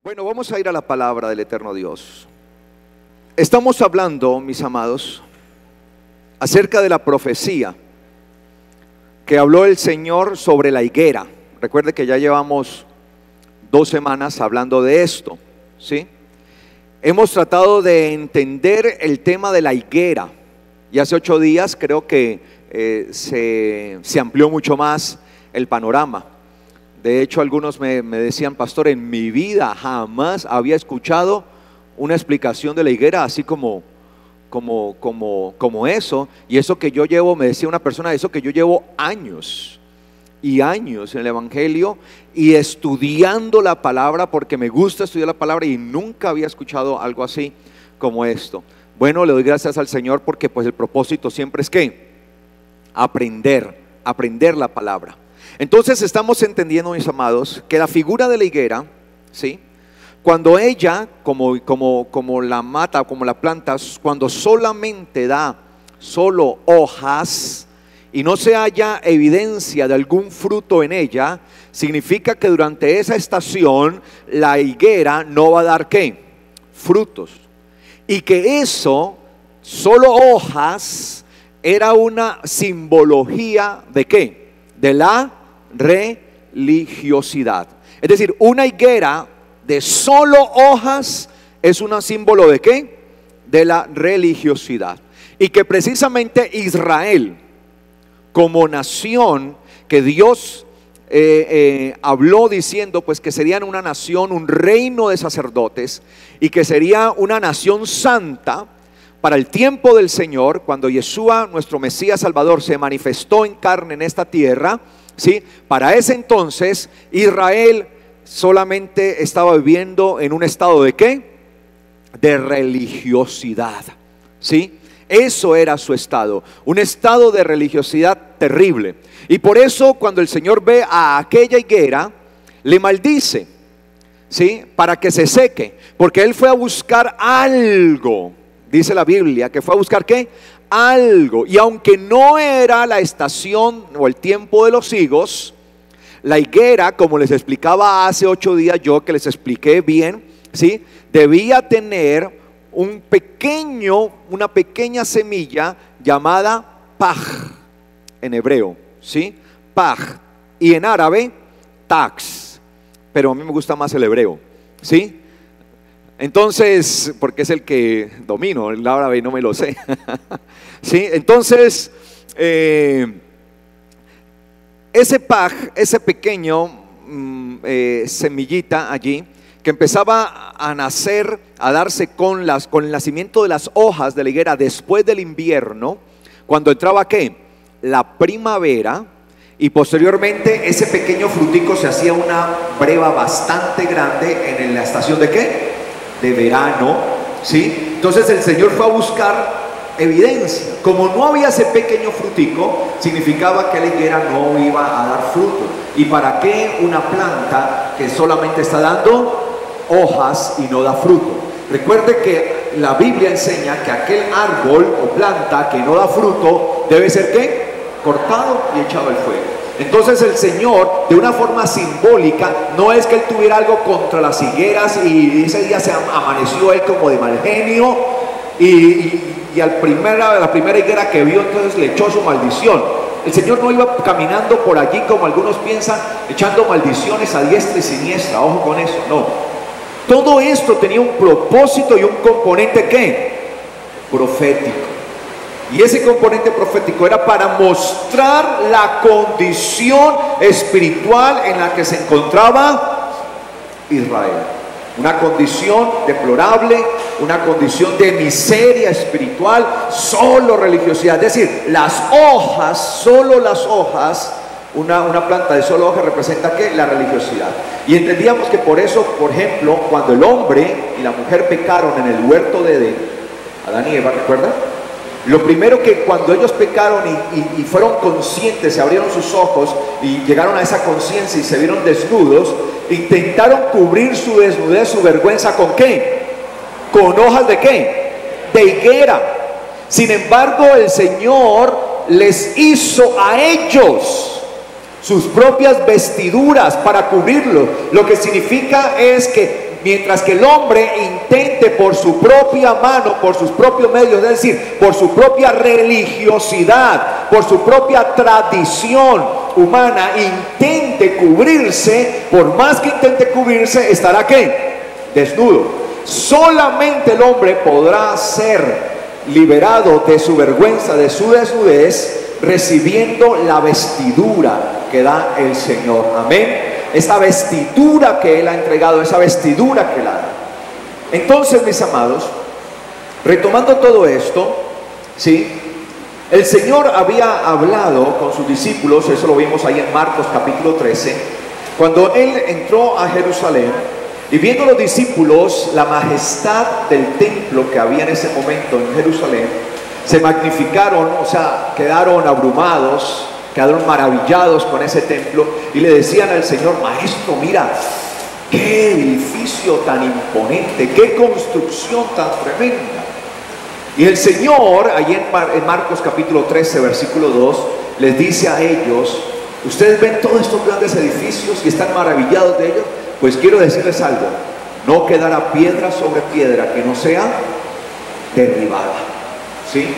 Bueno, vamos a ir a la palabra del eterno Dios. Estamos hablando, mis amados, acerca de la profecía que habló el Señor sobre la higuera. Recuerde que ya llevamos 2 semanas hablando de esto, ¿sí? Hemos tratado de entender el tema de la higuera y hace 8 días creo que se amplió mucho más el panorama. De hecho, algunos me decían: pastor, en mi vida jamás había escuchado una explicación de la higuera así como eso. Y eso que yo llevo, me decía una persona, eso que yo llevo años y años en el evangelio y estudiando la palabra, porque me gusta estudiar la palabra, y nunca había escuchado algo así como esto. Bueno, le doy gracias al Señor, porque pues el propósito siempre es que aprender la palabra. Entonces estamos entendiendo, mis amados, que la figura de la higuera, ¿sí?, cuando ella, como la mata, como la planta, cuando solamente da solo hojas y no se halla evidencia de algún fruto en ella, significa que durante esa estación la higuera no va a dar ¿qué? Frutos. Y que eso, solo hojas, era una simbología ¿de qué? De la religiosidad. Es decir, una higuera de solo hojas es un símbolo ¿de qué? De la religiosidad. Y que precisamente Israel, como nación que Dios habló diciendo pues que serían una nación, un reino de sacerdotes, y que sería una nación santa para el tiempo del Señor, cuando Yeshua, nuestro Mesías Salvador, se manifestó en carne en esta tierra, ¿sí? Para ese entonces Israel solamente estaba viviendo en un estado ¿de qué? De religiosidad, ¿sí? Eso era su estado, un estado de religiosidad terrible. Y por eso cuando el Señor ve a aquella higuera, le maldice, ¿sí?, para que se seque, porque Él fue a buscar algo. Dice la Biblia que fue a buscar ¿qué? Algo. Y aunque no era la estación o el tiempo de los higos, la higuera, como les explicaba hace 8 días yo, que les expliqué bien, ¿sí?, debía tener una pequeña semilla llamada paj en hebreo, ¿sí? Paj, y en árabe tax, pero a mí me gusta más el hebreo, ¿sí? Entonces, porque es el que domino, el árabe no me lo sé. ¿Sí? Entonces, ese paj, ese pequeño semillita allí, que empezaba a nacer, a darse con el nacimiento de las hojas de la higuera después del invierno, cuando entraba ¿qué? La primavera, y posteriormente ese pequeño frutico se hacía una breva bastante grande en la estación ¿de qué? De verano, ¿sí? Entonces el Señor fue a buscar evidencia. Como no había ese pequeño frutico, significaba que la higuera no iba a dar fruto. ¿Y para qué una planta que solamente está dando hojas y no da fruto? Recuerde que la Biblia enseña que aquel árbol o planta que no da fruto debe ser ¿qué? Cortado y echado al fuego. Entonces el Señor, de una forma simbólica, no es que Él tuviera algo contra las higueras y ese día se amaneció Él como de mal genio y a la primera higuera que vio, entonces le echó su maldición. El Señor no iba caminando por allí como algunos piensan, echando maldiciones a diestra y siniestra. Ojo con eso, no. Todo esto tenía un propósito y un componente ¿qué? Profético. Y ese componente profético era para mostrar la condición espiritual en la que se encontraba Israel. Una condición deplorable, una condición de miseria espiritual, solo religiosidad. Es decir, las hojas, solo las hojas, una planta de solo hojas representa ¿qué? La religiosidad. Y entendíamos que por eso, por ejemplo, cuando el hombre y la mujer pecaron en el huerto de Edén, Adán y Eva, ¿recuerdan? Lo primero que cuando ellos pecaron y fueron conscientes, se abrieron sus ojos y llegaron a esa conciencia y se vieron desnudos, intentaron cubrir su desnudez, su vergüenza, ¿con qué? Con hojas de ¿qué? De higuera. Sin embargo, el Señor les hizo a ellos sus propias vestiduras para cubrirlo. Lo que significa es que mientras que el hombre intente por su propia mano, por sus propios medios, es decir, por su propia religiosidad, por su propia tradición humana, intente cubrirse, por más que intente cubrirse, estará ¿qué? Desnudo. Solamente el hombre podrá ser liberado de su vergüenza, de su desnudez, recibiendo la vestidura que da el Señor. Amén. Esta vestidura que Él ha entregado, esa vestidura que Él ha dado. Entonces, mis amados, retomando todo esto, ¿sí? El Señor había hablado con sus discípulos, eso lo vimos ahí en Marcos capítulo 13, cuando Él entró a Jerusalén y viendo los discípulos la majestad del templo que había en ese momento en Jerusalén, se magnificaron, o sea, quedaron abrumados, quedaron maravillados con ese templo y le decían al Señor: Maestro, mira, qué edificio tan imponente, qué construcción tan tremenda. Y el Señor, allí en Marcos capítulo 13, versículo 2, les dice a ellos: ustedes ven todos estos grandes edificios y están maravillados de ellos. Pues quiero decirles algo: no quedará piedra sobre piedra que no sea derribada, ¿sí?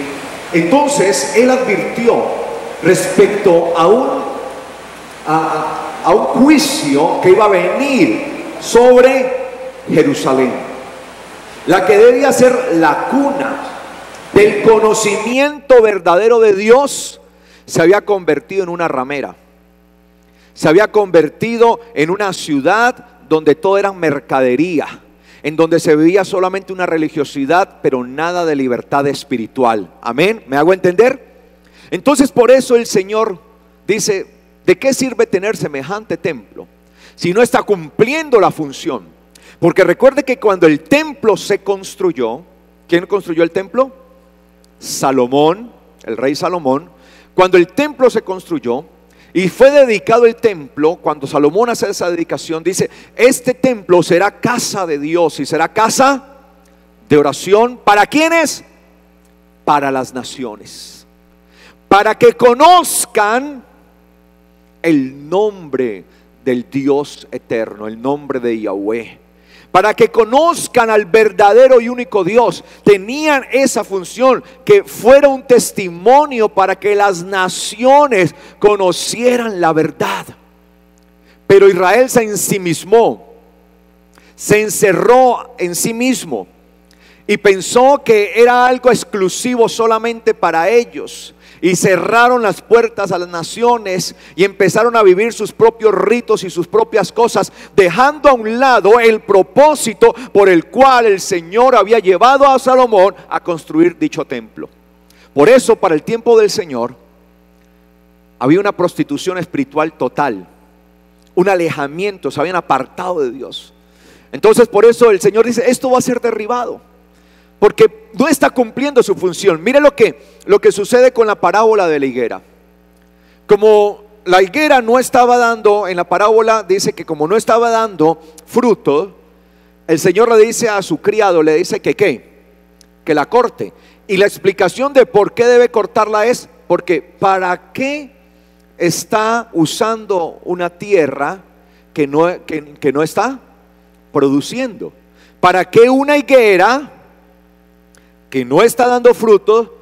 Entonces Él advirtió respecto a un juicio que iba a venir sobre Jerusalén, la que debía ser la cuna del conocimiento verdadero de Dios. Se había convertido en una ramera, se había convertido en una ciudad donde todo era mercadería, en donde se vivía solamente una religiosidad, pero nada de libertad espiritual. Amén, ¿me hago entender? Entonces por eso el Señor dice: ¿de qué sirve tener semejante templo si no está cumpliendo la función? Porque recuerde que cuando el templo se construyó, ¿quién construyó el templo? Salomón, el rey Salomón. Cuando el templo se construyó y fue dedicado el templo, cuando Salomón hace esa dedicación, dice: este templo será casa de Dios y será casa de oración. ¿Para quiénes? Para las naciones, para que conozcan el nombre del Dios eterno, el nombre de Yahweh, para que conozcan al verdadero y único Dios. Tenían esa función, que fuera un testimonio para que las naciones conocieran la verdad. Pero Israel se ensimismó, se encerró en sí mismo y pensó que era algo exclusivo solamente para ellos, y cerraron las puertas a las naciones y empezaron a vivir sus propios ritos y sus propias cosas, dejando a un lado el propósito por el cual el Señor había llevado a Salomón a construir dicho templo. Por eso, para el tiempo del Señor había una prostitución espiritual total, un alejamiento, se habían apartado de Dios. Entonces por eso el Señor dice: esto va a ser derribado, porque no está cumpliendo su función. Mire lo que sucede con la parábola de la higuera. Como la higuera no estaba dando, en la parábola dice que como no estaba dando fruto, el Señor le dice a su criado, le dice que que la corte. Y la explicación de por qué debe cortarla es porque ¿para qué está usando una tierra que no está produciendo? ¿Para qué una higuera que no está dando fruto,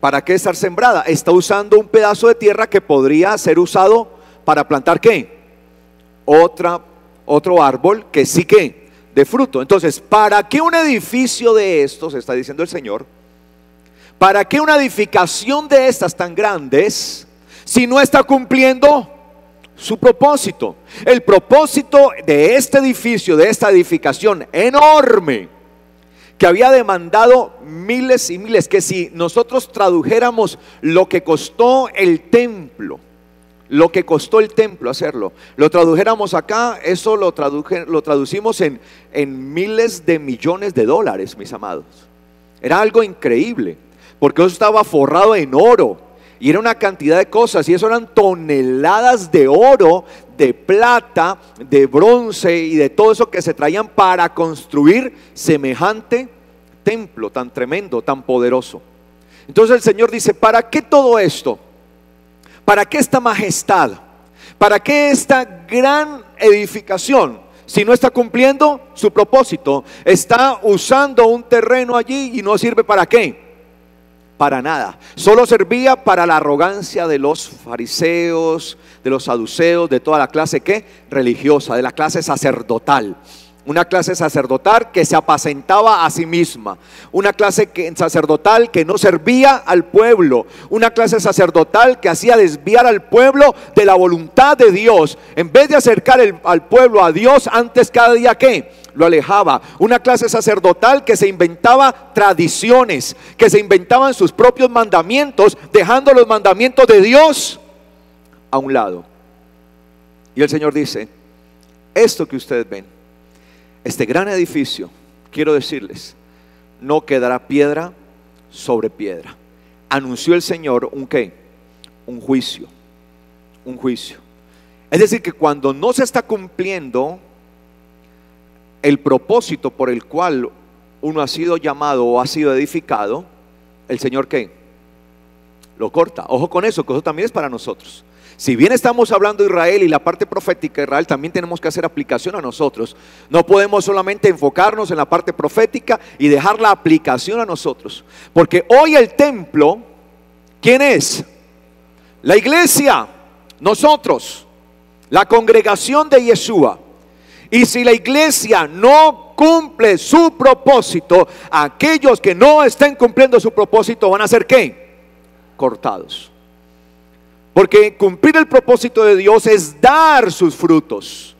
para qué estar sembrada? Está usando un pedazo de tierra que podría ser usado para plantar ¿qué? Otro árbol que sí que de fruto. Entonces, ¿para qué un edificio de estos, está diciendo el Señor, para qué una edificación de estas tan grandes si no está cumpliendo su propósito? El propósito de este edificio, de esta edificación enorme, que había demandado miles y miles, que si nosotros tradujéramos lo que costó el templo, hacerlo, lo tradujéramos acá, eso lo traducimos en miles de millones de dólares, mis amados. Era algo increíble, porque eso estaba forrado en oro, y era una cantidad de cosas, y eso eran toneladas de oro, de plata, de bronce y de todo eso que se traían para construir semejante templo tan tremendo, tan poderoso. Entonces el Señor dice: ¿para qué todo esto? ¿Para qué esta majestad? ¿Para qué esta gran edificación si no está cumpliendo su propósito? Está usando un terreno allí y no sirve para qué, para nada. Solo servía para la arrogancia de los fariseos, de los saduceos, de toda la clase ¿qué? Religiosa, de la clase sacerdotal. Una clase sacerdotal que se apacentaba a sí misma. Una clase sacerdotal que no servía al pueblo. Una clase sacerdotal que hacía desviar al pueblo de la voluntad de Dios. En vez de acercar al pueblo a Dios, antes cada día ¿qué? Lo alejaba. Una clase sacerdotal que se inventaba tradiciones, que se inventaban sus propios mandamientos, dejando los mandamientos de Dios a un lado. Y el Señor dice: esto que ustedes ven, este gran edificio, quiero decirles, no quedará piedra sobre piedra. Anunció el Señor un ¿qué? Un juicio. Un juicio. Es decir, que cuando no se está cumpliendo el propósito por el cual uno ha sido llamado o ha sido edificado, el Señor ¿qué? Lo corta. Ojo con eso, que eso también es para nosotros. Si bien estamos hablando de Israel y la parte profética de Israel, también tenemos que hacer aplicación a nosotros. No podemos solamente enfocarnos en la parte profética y dejar la aplicación a nosotros. Porque hoy el templo, ¿quién es? La iglesia, nosotros, la congregación de Yeshua. Y si la iglesia no cumple su propósito, aquellos que no estén cumpliendo su propósito van a ser ¿qué? Cortados. Porque cumplir el propósito de Dios es dar sus frutos.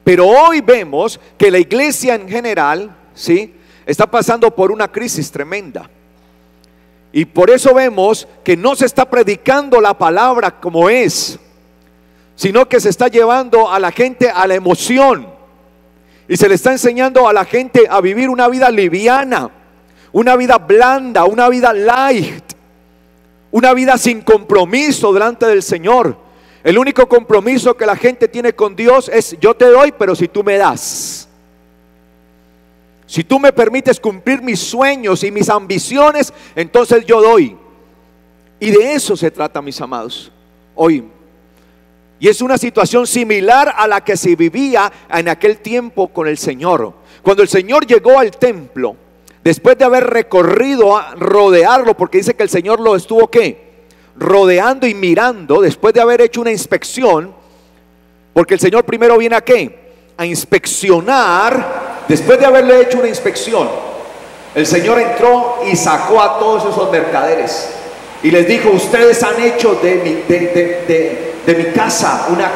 Pero hoy vemos que la iglesia en general, ¿sí?, está pasando por una crisis tremenda. Y por eso vemos que no se está predicando la palabra como es, sino que se está llevando a la gente a la emoción. Y se le está enseñando a la gente a vivir una vida liviana, una vida blanda, una vida light. Una vida sin compromiso delante del Señor. El único compromiso que la gente tiene con Dios es: yo te doy, pero si tú me das. Si tú me permites cumplir mis sueños y mis ambiciones, entonces yo doy. Y de eso se trata, mis amados, hoy. Y es una situación similar a la que se vivía en aquel tiempo con el Señor. Cuando el Señor llegó al templo, después de haber recorrido a rodearlo, porque dice que el Señor lo estuvo ¿qué? Rodeando y mirando, después de haber hecho una inspección, porque el Señor primero viene a ¿qué? A inspeccionar. Después de haberle hecho una inspección, el Señor entró y sacó a todos esos mercaderes y les dijo: ustedes han hecho de mi casa una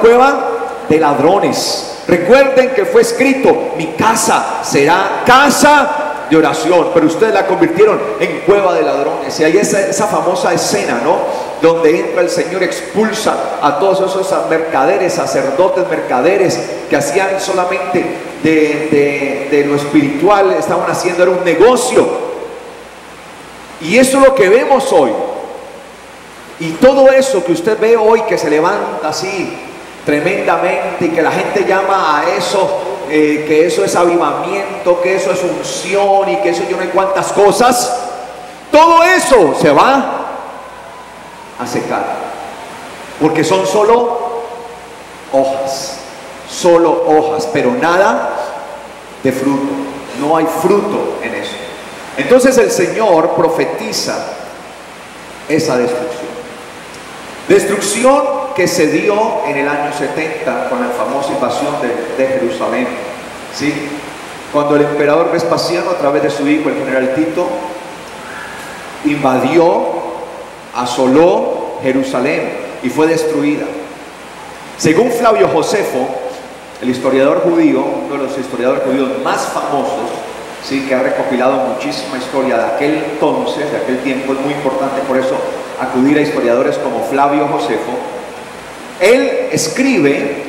cueva de ladrones. Recuerden que fue escrito: mi casa será casa de oración, pero ustedes la convirtieron en cueva de ladrones. Y ahí esa famosa escena, ¿no?, donde entra el Señor, expulsa a todos esos mercaderes, sacerdotes mercaderes, que hacían solamente de lo espiritual, estaban haciendo, era un negocio. Y eso es lo que vemos hoy. Y todo eso que usted ve hoy, que se levanta así tremendamente, y que la gente llama a eso, que eso es avivamiento, que eso es unción, y que eso yo no sé cuántas cosas, todo eso se va a secar, porque son solo hojas, pero nada de fruto. No hay fruto en eso. Entonces el Señor profetiza esa destrucción que se dio en el año 70 con la famosa invasión de Jerusalén, ¿sí? Cuando el emperador Vespasiano, a través de su hijo el general Tito, invadió, asoló Jerusalén y fue destruida. Según Flavio Josefo, el historiador judío, uno de los historiadores judíos más famosos, ¿sí?, que ha recopilado muchísima historia de aquel entonces, de aquel tiempo, es muy importante por eso acudir a historiadores como Flavio Josefo. Él escribe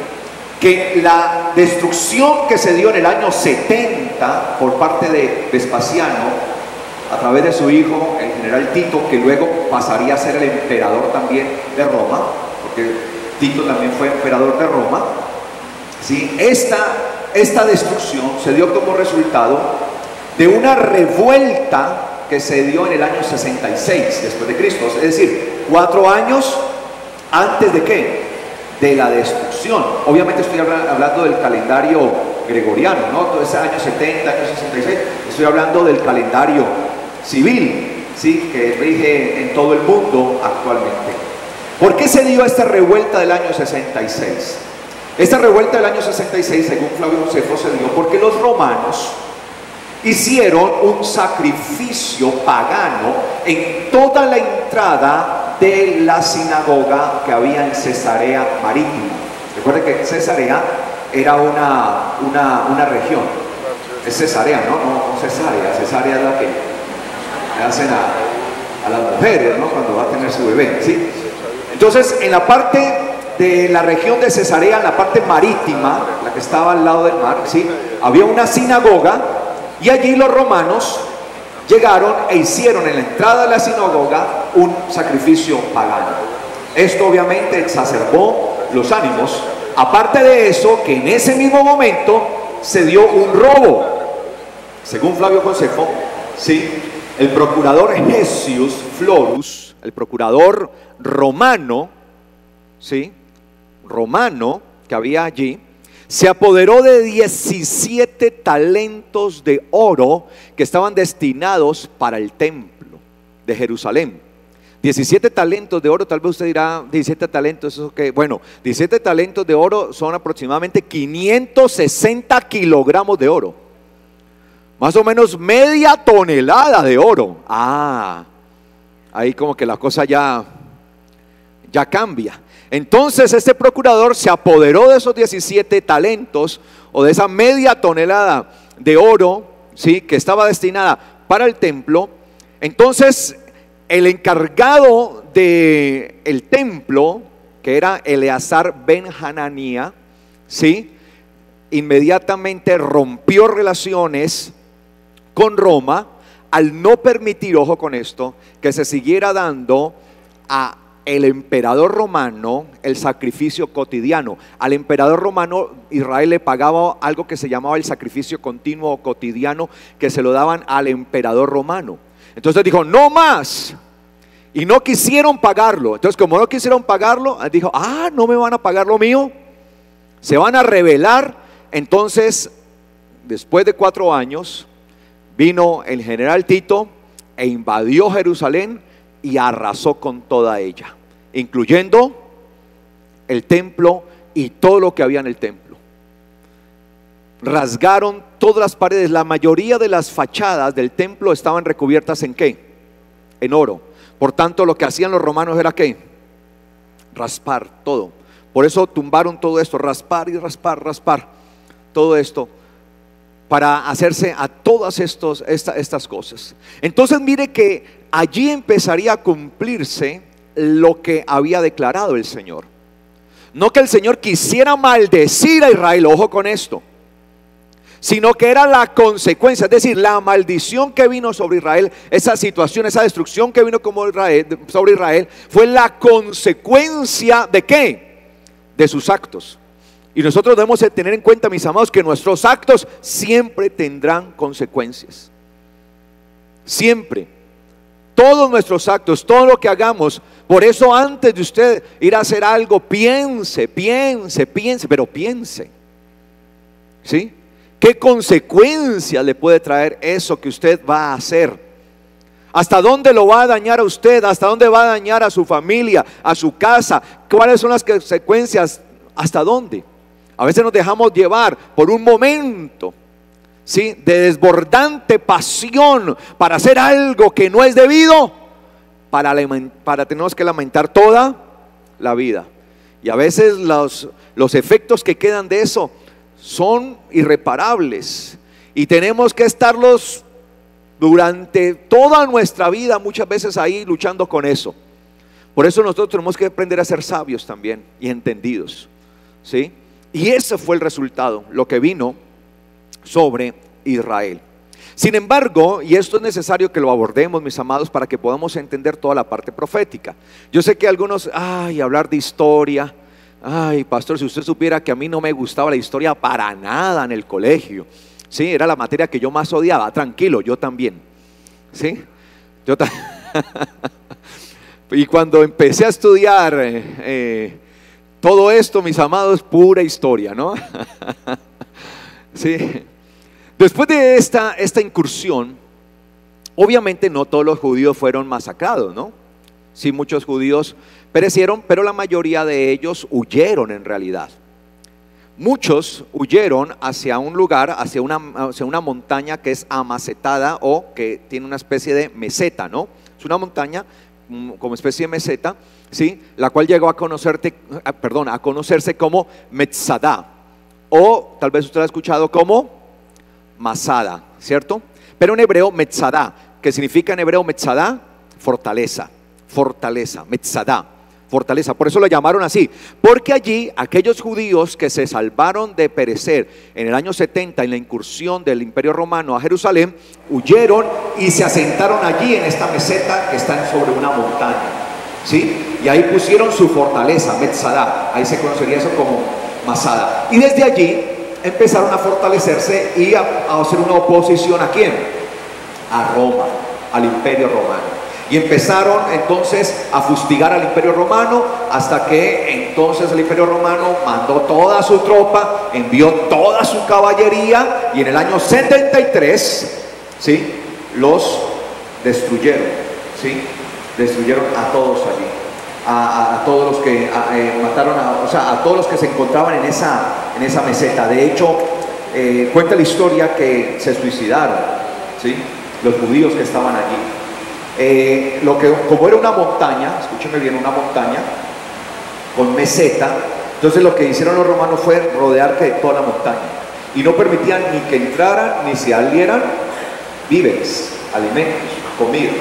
que la destrucción que se dio en el año 70 por parte de Vespasiano, a través de su hijo, el general Tito, que luego pasaría a ser el emperador también de Roma, porque Tito también fue emperador de Roma, ¿sí? Esta destrucción se dio como resultado de una revuelta que se dio en el año 66 después de Cristo, es decir, 4 años antes de ¿qué? de la destrucción. Obviamente estoy hablando del calendario gregoriano, ¿no? Todo ese año 70, año 66, estoy hablando del calendario civil, ¿sí? Que rige en todo el mundo actualmente. ¿Por qué se dio esta revuelta del año 66? Esta revuelta del año 66, según Flavio Josefo, se dio porque los romanos hicieron un sacrificio pagano en toda la entrada de la sinagoga que había en Cesarea Marítima. Recuerden que Cesarea era una región. Es Cesarea, ¿no? No Cesarea. Cesarea es la que le hacen a las mujeres, ¿no? Cuando va a tener su bebé, ¿sí? Entonces, en la parte de la región de Cesarea, en la parte marítima, la que estaba al lado del mar, ¿sí? Había una sinagoga y allí los romanos llegaron e hicieron en la entrada de la sinagoga un sacrificio pagano. Esto obviamente exacerbó los ánimos. Aparte de eso, que en ese mismo momento se dio un robo. Según Flavio Josefo, ¿sí? El procurador Gessius Florus, el procurador romano, ¿sí? Romano que había allí, se apoderó de 17 talentos de oro que estaban destinados para el templo de Jerusalén. 17 talentos de oro, tal vez usted dirá, 17 talentos, ¿eso qué? Bueno, 17 talentos de oro son aproximadamente 560 kilogramos de oro. Más o menos media tonelada de oro. Ahí como que la cosa ya cambia. Entonces este procurador se apoderó de esos 17 talentos o de esa media tonelada de oro, ¿sí? Que estaba destinada para el templo. Entonces el encargado del templo, que era Eleazar ben Hananía, ¿sí? Inmediatamente rompió relaciones con Roma al no permitir, ojo con esto, que se siguiera dando a el emperador romano el sacrificio cotidiano. Al emperador romano Israel le pagaba algo que se llamaba el sacrificio continuo o cotidiano, que se lo daban al emperador romano. Entonces dijo, no más. Y no quisieron pagarlo. Entonces, como no quisieron pagarlo, dijo, no me van a pagar lo mío, se van a rebelar. Entonces, después de 4 años, vino el general Tito e invadió Jerusalén y arrasó con toda ella, incluyendo el templo y todo lo que había en el templo. Rasgaron todas las paredes. La mayoría de las fachadas del templo estaban recubiertas ¿en qué? En oro. Por tanto, lo que hacían los romanos era ¿qué? Raspar todo. Por eso tumbaron todo esto, raspar y raspar, raspar todo esto, para hacerse a todas estas cosas. Entonces mire que allí empezaría a cumplirse lo que había declarado el Señor. No que el Señor quisiera maldecir a Israel, ojo con esto, sino que era la consecuencia, es decir, la maldición que vino sobre Israel, esa situación, esa destrucción que vino sobre Israel, fue la consecuencia ¿de qué? De sus actos. Y nosotros debemos tener en cuenta, mis amados, que nuestros actos siempre tendrán consecuencias. Siempre. Todos nuestros actos, todo lo que hagamos. Por eso antes de usted ir a hacer algo, piense, pero piense. ¿Sí? ¿Qué consecuencias le puede traer eso que usted va a hacer? ¿Hasta dónde lo va a dañar a usted? ¿Hasta dónde va a dañar a su familia, a su casa? ¿Cuáles son las consecuencias? ¿Hasta dónde? A veces nos dejamos llevar por un momento, ¿sí?, de desbordante pasión para hacer algo que no es debido, para tener que lamentar toda la vida. Y a veces los efectos que quedan de eso son irreparables y tenemos que estarlos durante toda nuestra vida muchas veces ahí luchando con eso. Por eso nosotros tenemos que aprender a ser sabios también y entendidos, ¿sí? Y ese fue el resultado, lo que vino sobre Israel. Sin embargo, y esto es necesario que lo abordemos, mis amados, para que podamos entender toda la parte profética. Yo sé que algunos, hablar de historia, pastor, si usted supiera que a mí no me gustaba la historia para nada en el colegio. Sí, era la materia que yo más odiaba. Tranquilo, yo también. Sí, y cuando empecé a estudiar Todo esto, mis amados, es pura historia, ¿no? Sí. Después de esta incursión, obviamente no todos los judíos fueron masacrados, ¿no? Sí, muchos judíos perecieron, pero la mayoría de ellos huyeron en realidad. Muchos huyeron hacia un lugar, hacia una montaña que es amacetada o que tiene una especie de meseta, ¿no? Es una montaña como especie de meseta, ¿sí? La cual llegó a conocerse como Metzadá, o tal vez usted ha escuchado como Masada, ¿cierto? Pero en hebreo Metzadá, que significa en hebreo Metzadá, fortaleza, Metzadá, fortaleza. Por eso lo llamaron así, porque allí aquellos judíos que se salvaron de perecer en el año 70 en la incursión del Imperio Romano a Jerusalén, huyeron y se asentaron allí en esta meseta que está sobre una montaña, ¿sí? Y ahí pusieron su fortaleza, Metzadá, ahí se conocería eso como Masada. Y desde allí empezaron a fortalecerse y a hacer una oposición ¿a quién? A Roma, al Imperio Romano. Y empezaron entonces a fustigar al Imperio Romano, hasta que entonces el Imperio Romano mandó toda su tropa, envió toda su caballería, y en el año 73, ¿sí?, los destruyeron, ¿sí? Destruyeron a todos allí, a todos los que mataron, a todos los que se encontraban en esa meseta. De hecho, cuenta la historia que se suicidaron, ¿sí?, los judíos que estaban allí. Como era una montaña, escúcheme bien, una montaña con meseta, entonces lo que hicieron los romanos fue rodear toda la montaña y no permitían ni que entraran ni se salieran víveres, alimentos, comida.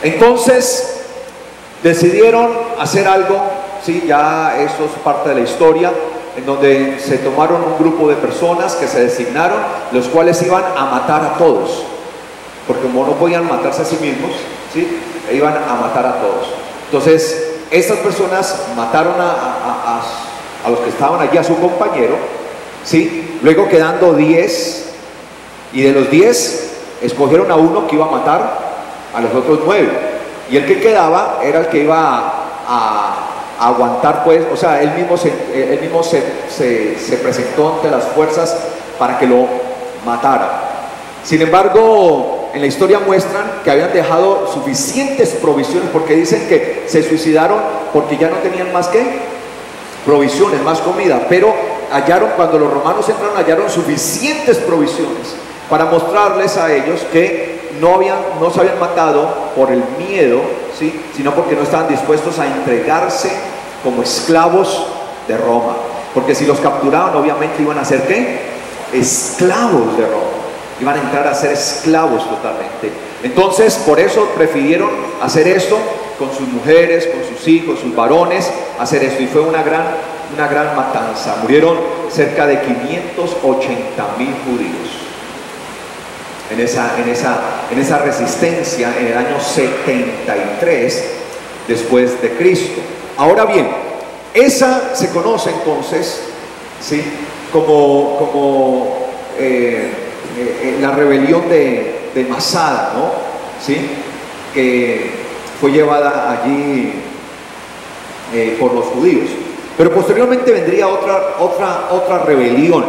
Entonces decidieron hacer algo, ¿sí? Ya eso es parte de la historia, en donde se tomaron un grupo de personas que se designaron, los cuales iban a matar a todos, porque como no podían matarse a sí mismos, ¿sí?, iban a matar a todos. Entonces estas personas mataron a los que estaban allí, a su compañero, ¿sí?, luego quedando 10, y de los 10 escogieron a uno que iba a matar a los otros 9, y el que quedaba era el que iba a aguantar, pues, o sea, él mismo se presentó ante las fuerzas para que lo matara. Sin embargo, en la historia muestran que habían dejado suficientes provisiones, porque dicen que se suicidaron porque ya no tenían más que provisiones, más comida, pero cuando los romanos entraron, hallaron suficientes provisiones para mostrarles a ellos que no se habían matado por el miedo, ¿sí?, sino porque no estaban dispuestos a entregarse como esclavos de Roma, porque si los capturaban, obviamente iban a ser ¿qué? Esclavos de Roma. Iban a entrar a ser esclavos totalmente. Entonces, por eso prefirieron hacer esto con sus mujeres, con sus hijos, sus varones, hacer esto. Y fue una gran matanza. Murieron cerca de 580.000 judíos en esa resistencia en el año 73 después de Cristo. Ahora bien, esa se conoce entonces, ¿sí?, como la rebelión de Masada, ¿no?, ¿sí?, que fue llevada allí por los judíos. Pero posteriormente vendría otra rebelión,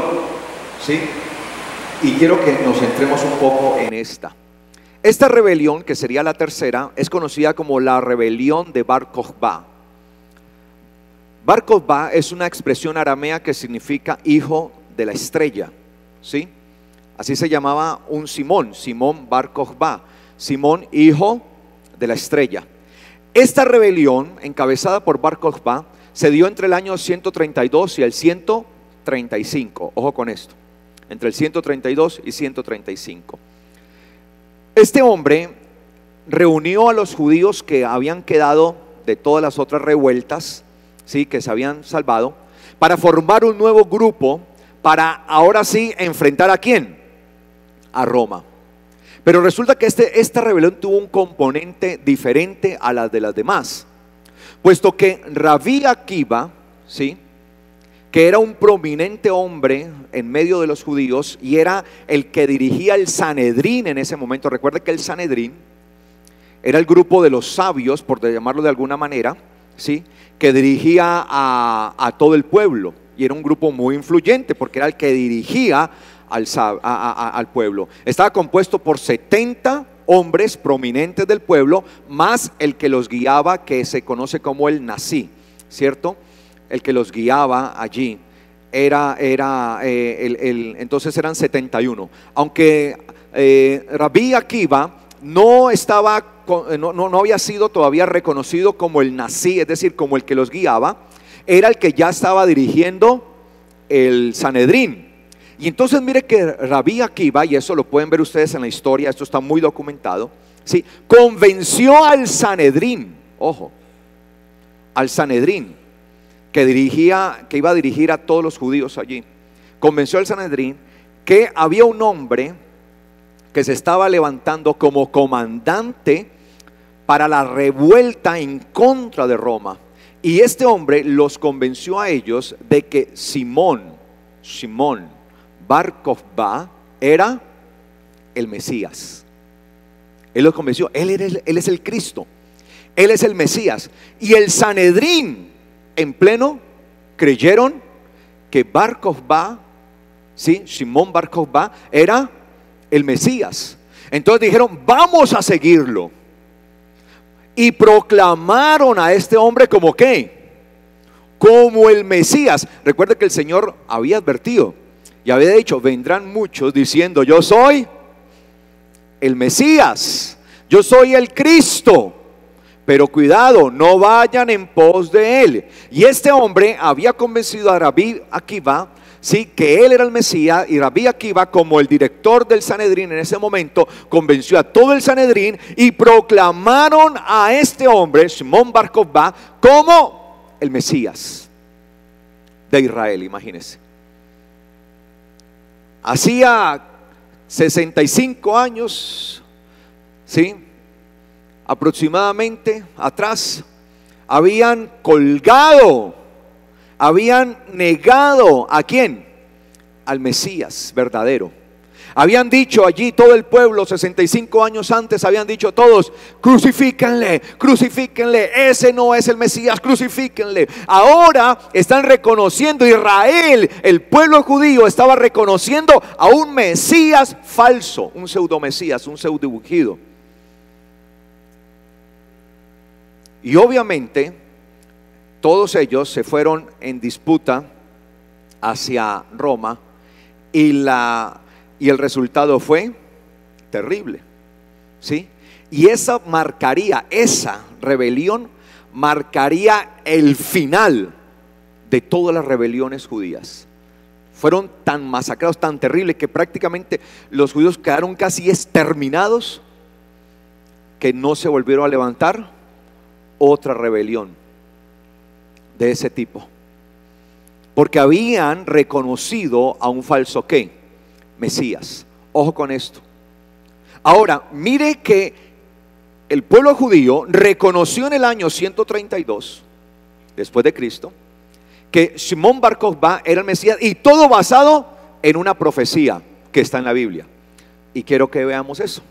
¿sí?, y quiero que nos centremos un poco en esta. Esta rebelión, que sería la tercera, es conocida como la rebelión de Bar Kokhba. Bar Kokhba es una expresión aramea que significa hijo de la estrella, ¿sí? Así se llamaba un Simón Bar Kokhba, Simón, hijo de la estrella. Esta rebelión, encabezada por Bar Kokhba, se dio entre el año 132 y el 135. Ojo con esto, entre el 132 y 135. Este hombre reunió a los judíos que habían quedado de todas las otras revueltas, ¿sí?, que se habían salvado, para formar un nuevo grupo, para ahora sí enfrentar ¿a quién? A Roma. Pero resulta que esta rebelión tuvo un componente diferente a las de las demás, puesto que Rabí Akiva, ¿sí?, que era un prominente hombre en medio de los judíos y era el que dirigía el Sanedrín en ese momento. Recuerde que el Sanedrín era el grupo de los sabios, por llamarlo de alguna manera, ¿sí? Que dirigía a todo el pueblo, y era un grupo muy influyente porque era el que dirigía al pueblo. Estaba compuesto por 70 hombres prominentes del pueblo, más el que los guiaba, que se conoce como el Nazí, ¿cierto? El que los guiaba allí entonces eran 71. Aunque Rabí Akiva no había sido todavía reconocido como el Nazí, es decir, como el que los guiaba, era el que ya estaba dirigiendo el Sanedrín. Y entonces mire que Rabí Akiva, y eso lo pueden ver ustedes en la historia, esto está muy documentado, ¿sí? Convenció al Sanedrín, ojo, al Sanedrín, que iba a dirigir a todos los judíos allí. Convenció al Sanedrín que había un hombre que se estaba levantando como comandante para la revuelta en contra de Roma. Y este hombre los convenció a ellos de que Simón Bar Kokhba era el Mesías. Él los convenció, él es el Cristo, él es el Mesías. Y el Sanedrín en pleno creyeron que Bar Kokhba, ¿sí? Simón Bar Kokhba era el Mesías. Entonces dijeron, vamos a seguirlo. Y proclamaron a este hombre como ¿qué? Como el Mesías. Recuerda que el Señor había advertido y había dicho, vendrán muchos diciendo, yo soy el Mesías, yo soy el Cristo. Pero cuidado, no vayan en pos de él. Y este hombre había convencido a Rabí Akiva, sí, que él era el Mesías. Y Rabí Akiva, como el director del Sanedrín en ese momento, convenció a todo el Sanedrín y proclamaron a este hombre, Simón Bar Kokhba, como el Mesías de Israel. Imagínense. Hacía 65 años, ¿sí?, aproximadamente atrás, habían colgado, habían negado ¿a quién? Al Mesías verdadero. Habían dicho allí todo el pueblo, 65 años antes, habían dicho todos, crucifíquenle, crucifíquenle, ese no es el Mesías, crucifíquenle. Ahora están reconociendo, Israel, el pueblo judío estaba reconociendo a un Mesías falso, un pseudo Mesías, un pseudo ungido. Y obviamente todos ellos se fueron en disputa hacia Roma y el resultado fue terrible, ¿sí? Y esa rebelión marcaría el final de todas las rebeliones judías. Fueron tan masacrados, tan terribles, que prácticamente los judíos quedaron casi exterminados, que no se volvieron a levantar otra rebelión de ese tipo, porque habían reconocido a un falso ¿qué? Mesías. Ojo con esto. Ahora mire que el pueblo judío reconoció en el año 132 después de Cristo que Simón Bar Kokhba era el Mesías, y todo basado en una profecía que está en la Biblia. Y quiero que veamos eso.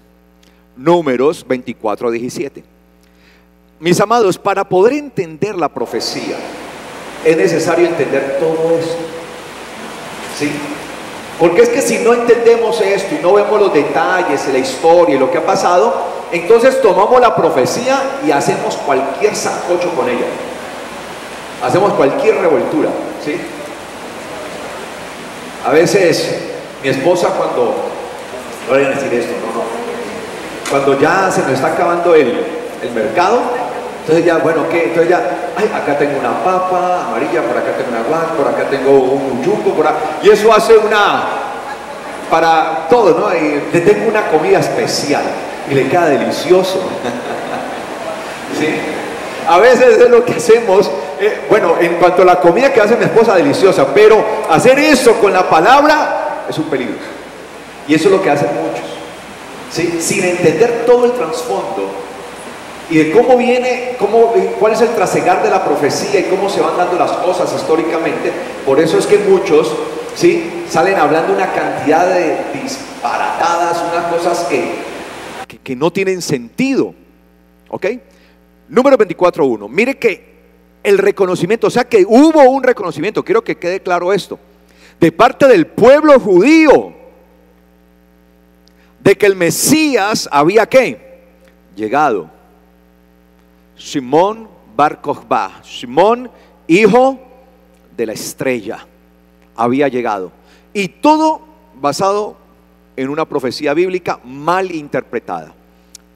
Números 24:17. Mis amados, para poder entender la profecía es necesario entender todo esto, ¿sí? Porque es que si no entendemos esto y no vemos los detalles de la historia y lo que ha pasado, entonces tomamos la profecía y hacemos cualquier sancocho con ella, hacemos cualquier revoltura, ¿sí? A veces mi esposa, cuando, no vayan a decir esto, cuando ya se nos está acabando el mercado, entonces ya, bueno, ¿qué? Entonces ya, ay, acá tengo una papa amarilla, por acá tengo una guac, por acá tengo un yuco, y eso hace para todo, ¿no? Y le tengo una comida especial y le queda delicioso. ¿Sí? A veces es lo que hacemos, bueno, en cuanto a la comida que hace mi esposa, deliciosa, pero hacer eso con la palabra es un peligro. Y eso es lo que hacen muchos, ¿sí? Sin entender todo el trasfondo y de cómo viene, cuál es el trasegar de la profecía y cómo se van dando las cosas históricamente. Por eso es que muchos, ¿sí?, salen hablando una cantidad de disparatadas, unas cosas que no tienen sentido. ¿Ok? Número 24:1. Mire que el reconocimiento, o sea que hubo un reconocimiento, quiero que quede claro esto, de parte del pueblo judío, de que el Mesías había ¿qué? Llegado. Shimón bar Kokhba, Shimón, hijo de la estrella, había llegado. Y todo basado en una profecía bíblica mal interpretada.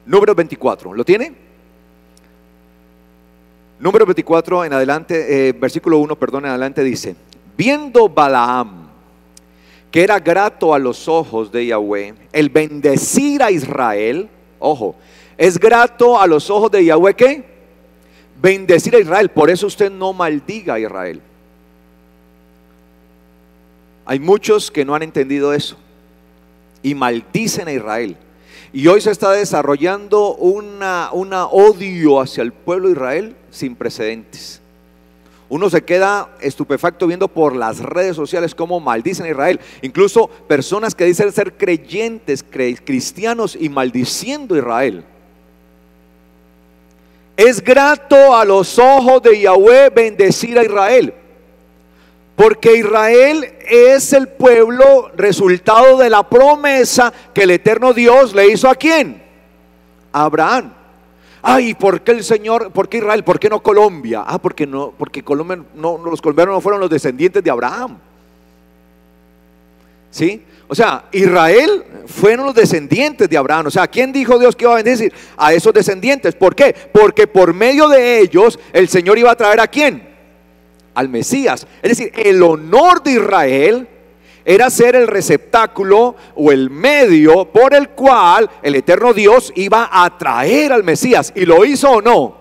Número 24, ¿lo tiene? Número 24 en adelante, versículo 1, perdón, en adelante dice: viendo Balaam que era grato a los ojos de Yahweh el bendecir a Israel, ojo, es grato a los ojos de Yahweh ¿qué? Bendecir a Israel. Por eso usted no maldiga a Israel. Hay muchos que no han entendido eso y maldicen a Israel. Y hoy se está desarrollando una odio hacia el pueblo de Israel sin precedentes. Uno se queda estupefacto viendo por las redes sociales cómo maldicen a Israel. Incluso personas que dicen ser creyentes, cristianos, y maldiciendo a Israel. Es grato a los ojos de Yahweh bendecir a Israel, porque Israel es el pueblo resultado de la promesa que el eterno Dios le hizo ¿a quién? A Abraham. Ay, ¿por qué el Señor? ¿Por qué Israel? ¿Por qué no Colombia? Porque Colombia los colombianos no fueron los descendientes de Abraham. ¿Sí? O sea, Israel fueron los descendientes de Abraham. O sea, ¿quién dijo Dios que iba a bendecir? A esos descendientes. ¿Por qué? Porque por medio de ellos el Señor iba a traer ¿a quién? Al Mesías. Es decir, el honor de Israel era ser el receptáculo o el medio por el cual el eterno Dios iba a traer al Mesías. ¿Y lo hizo o no?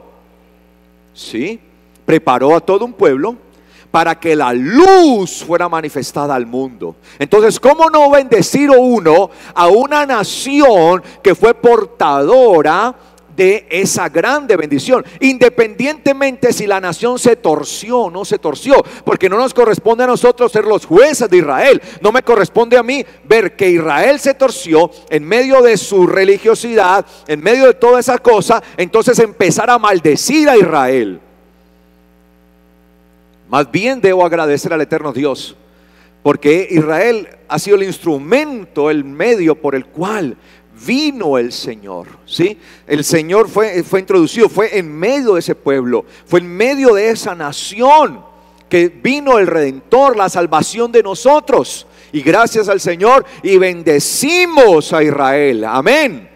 Sí, preparó a todo un pueblo para que la luz fuera manifestada al mundo. Entonces, ¿cómo no bendecir uno a una nación que fue portadora de esa grande bendición, independientemente si la nación se torció o no se torció? Porque no nos corresponde a nosotros ser los jueces de Israel. No me corresponde a mí ver que Israel se torció en medio de su religiosidad, en medio de toda esa cosa, entonces empezar a maldecir a Israel. Más bien debo agradecer al eterno Dios, porque Israel ha sido el instrumento, el medio por el cual vino el Señor. ¿Sí? El Señor fue introducido, fue en medio de ese pueblo, fue en medio de esa nación que vino el Redentor, la salvación de nosotros. Y gracias al Señor, y bendecimos a Israel. Amén.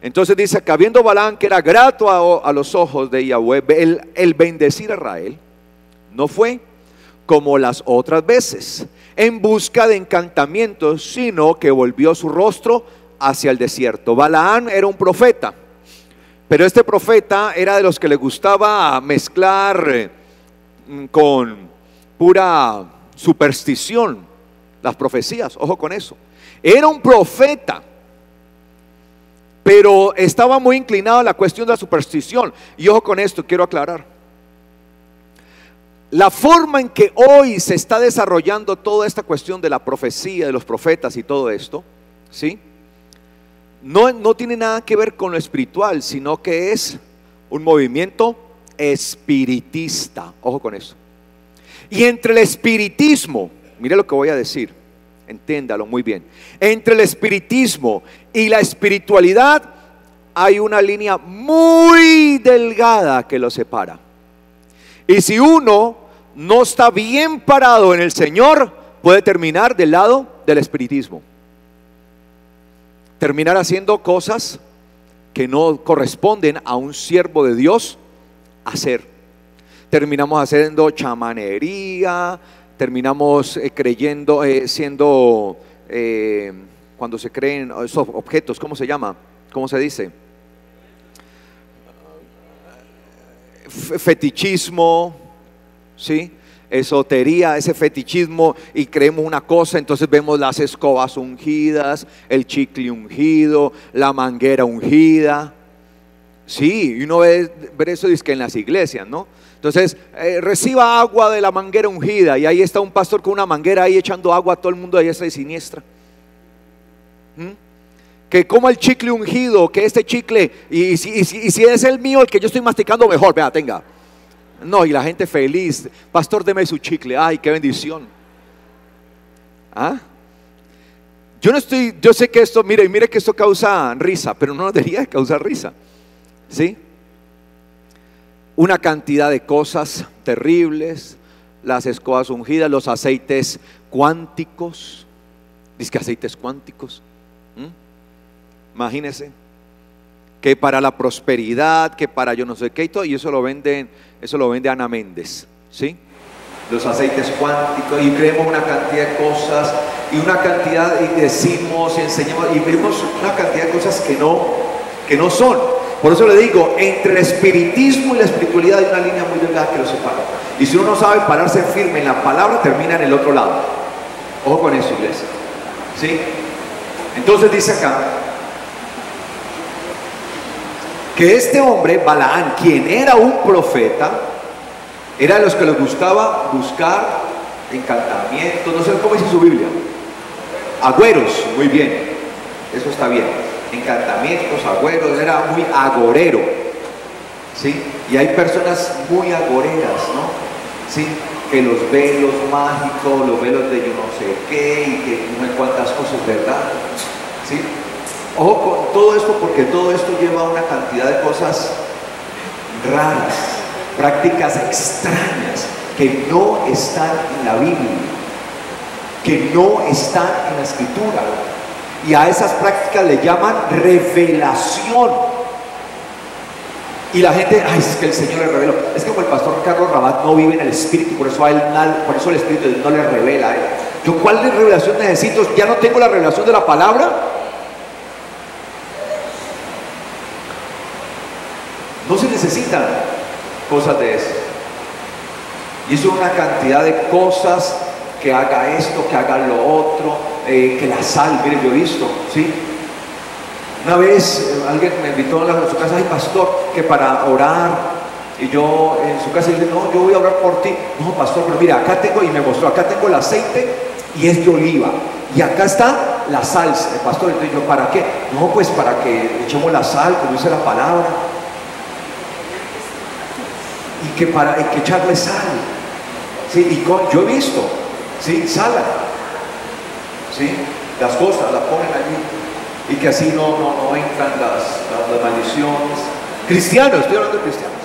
Entonces dice que habiendo Balaam que era grato a los ojos de Yahweh el bendecir a Israel, no fue como las otras veces en busca de encantamientos, sino que volvió su rostro hacia el desierto. Balaam era un profeta, pero este profeta era de los que le gustaba mezclar con pura superstición las profecías. Ojo con eso. Era un profeta, pero estaba muy inclinado a la cuestión de la superstición. Y ojo con esto, quiero aclarar. La forma en que hoy se está desarrollando toda esta cuestión de la profecía, de los profetas y todo esto, ¿sí? No tiene nada que ver con lo espiritual, sino que es un movimiento espiritista. Ojo con eso. Y entre el espiritismo, mire lo que voy a decir, entiéndalo muy bien. Entre el espiritismo y la espiritualidad hay una línea muy delgada que lo separa. Y si uno no está bien parado en el Señor, puede terminar del lado del espiritismo, terminar haciendo cosas que no corresponden a un siervo de Dios hacer. Terminamos haciendo chamanería, terminamos creyendo, siendo, cuando se creen esos objetos, ¿cómo se llama? ¿Cómo se dice? Fetichismo, ¿sí? Esotería, ese fetichismo, y creemos una cosa, entonces vemos las escobas ungidas, el chicle ungido, la manguera ungida. Sí, y uno ve eso en las iglesias, ¿no? Entonces, reciba agua de la manguera ungida, y ahí está un pastor con una manguera ahí echando agua a todo el mundo de diestra y siniestra. Que coma el chicle ungido, que este chicle, y si es el mío, el que yo estoy masticando, mejor, vea, tenga. No, y la gente feliz. Pastor, deme su chicle. Ay, qué bendición. ¿Ah? Yo sé que esto, mire que esto causa risa, pero no debería causar risa. ¿Sí? Una cantidad de cosas terribles, las escobas ungidas, los aceites cuánticos. Dice que aceites cuánticos. Imagínense. Que para la prosperidad, que para yo no sé qué y todo, y eso lo vende Ana Méndez, ¿sí? Los aceites cuánticos, y creemos una cantidad de cosas, y una cantidad, y decimos, y enseñamos, y vemos una cantidad de cosas que no son. Por eso le digo, entre el espiritismo y la espiritualidad hay una línea muy delgada que lo separa. Y si uno no sabe pararse firme en la palabra, termina en el otro lado. Ojo con eso, iglesia, ¿sí? Entonces dice acá que este hombre, Balaán, quien era un profeta, era de los que les gustaba buscar encantamientos, no sé cómo dice su Biblia, agüeros, muy bien, eso está bien, encantamientos, agüeros, era muy agorero, ¿sí? Y hay personas muy agoreras, ¿no? ¿Sí? Que los velos mágicos, los velos de yo no sé qué, y que no sé cuántas cosas, ¿verdad? ¿Sí? Ojo con todo esto, porque todo esto lleva a una cantidad de cosas raras, prácticas extrañas que no están en la Biblia, que no están en la Escritura, y a esas prácticas le llaman revelación. Y la gente, ay, es que el Señor le reveló. Es que como el pastor Carlos Rabat no vive en el Espíritu, por eso el Espíritu no le revela a él. Yo, ¿cuál revelación necesito? ¿Ya no tengo la revelación de la palabra? No se necesitan cosas de eso. Y eso es una cantidad de cosas, que haga esto, que haga lo otro, que la sal, mire, yo he visto, ¿sí? Una vez alguien me invitó a su casa, ay pastor, que para orar, y yo en su casa dije, no, yo voy a orar por ti. No, pastor, pero mira, acá tengo, y me mostró, acá tengo el aceite y es de oliva, y acá está la salsa, pastor. Entonces yo, ¿para qué? No, pues para que echemos la sal, como dice la palabra, y que hay que echarle sal, ¿sí? Y yo he visto, ¿sí? Salan, ¿sí? Las cosas las ponen allí, y que así no entran las maldiciones. Cristianos, estoy hablando de cristianos.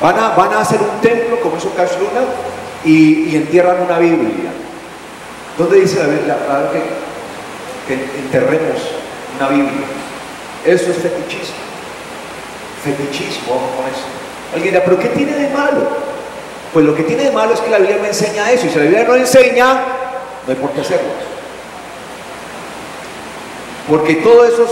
Van a hacer un templo como hizo Cash Luna, y entierran una Biblia. ¿Dónde dice la Biblia que enterremos una Biblia? Eso es fetichismo. Fetichismo, vamos con eso. Alguien dirá, ¿pero qué tiene de malo? Pues lo que tiene de malo es que la Biblia me enseña eso, y si la Biblia no enseña, no hay por qué hacerlo. Porque todo eso es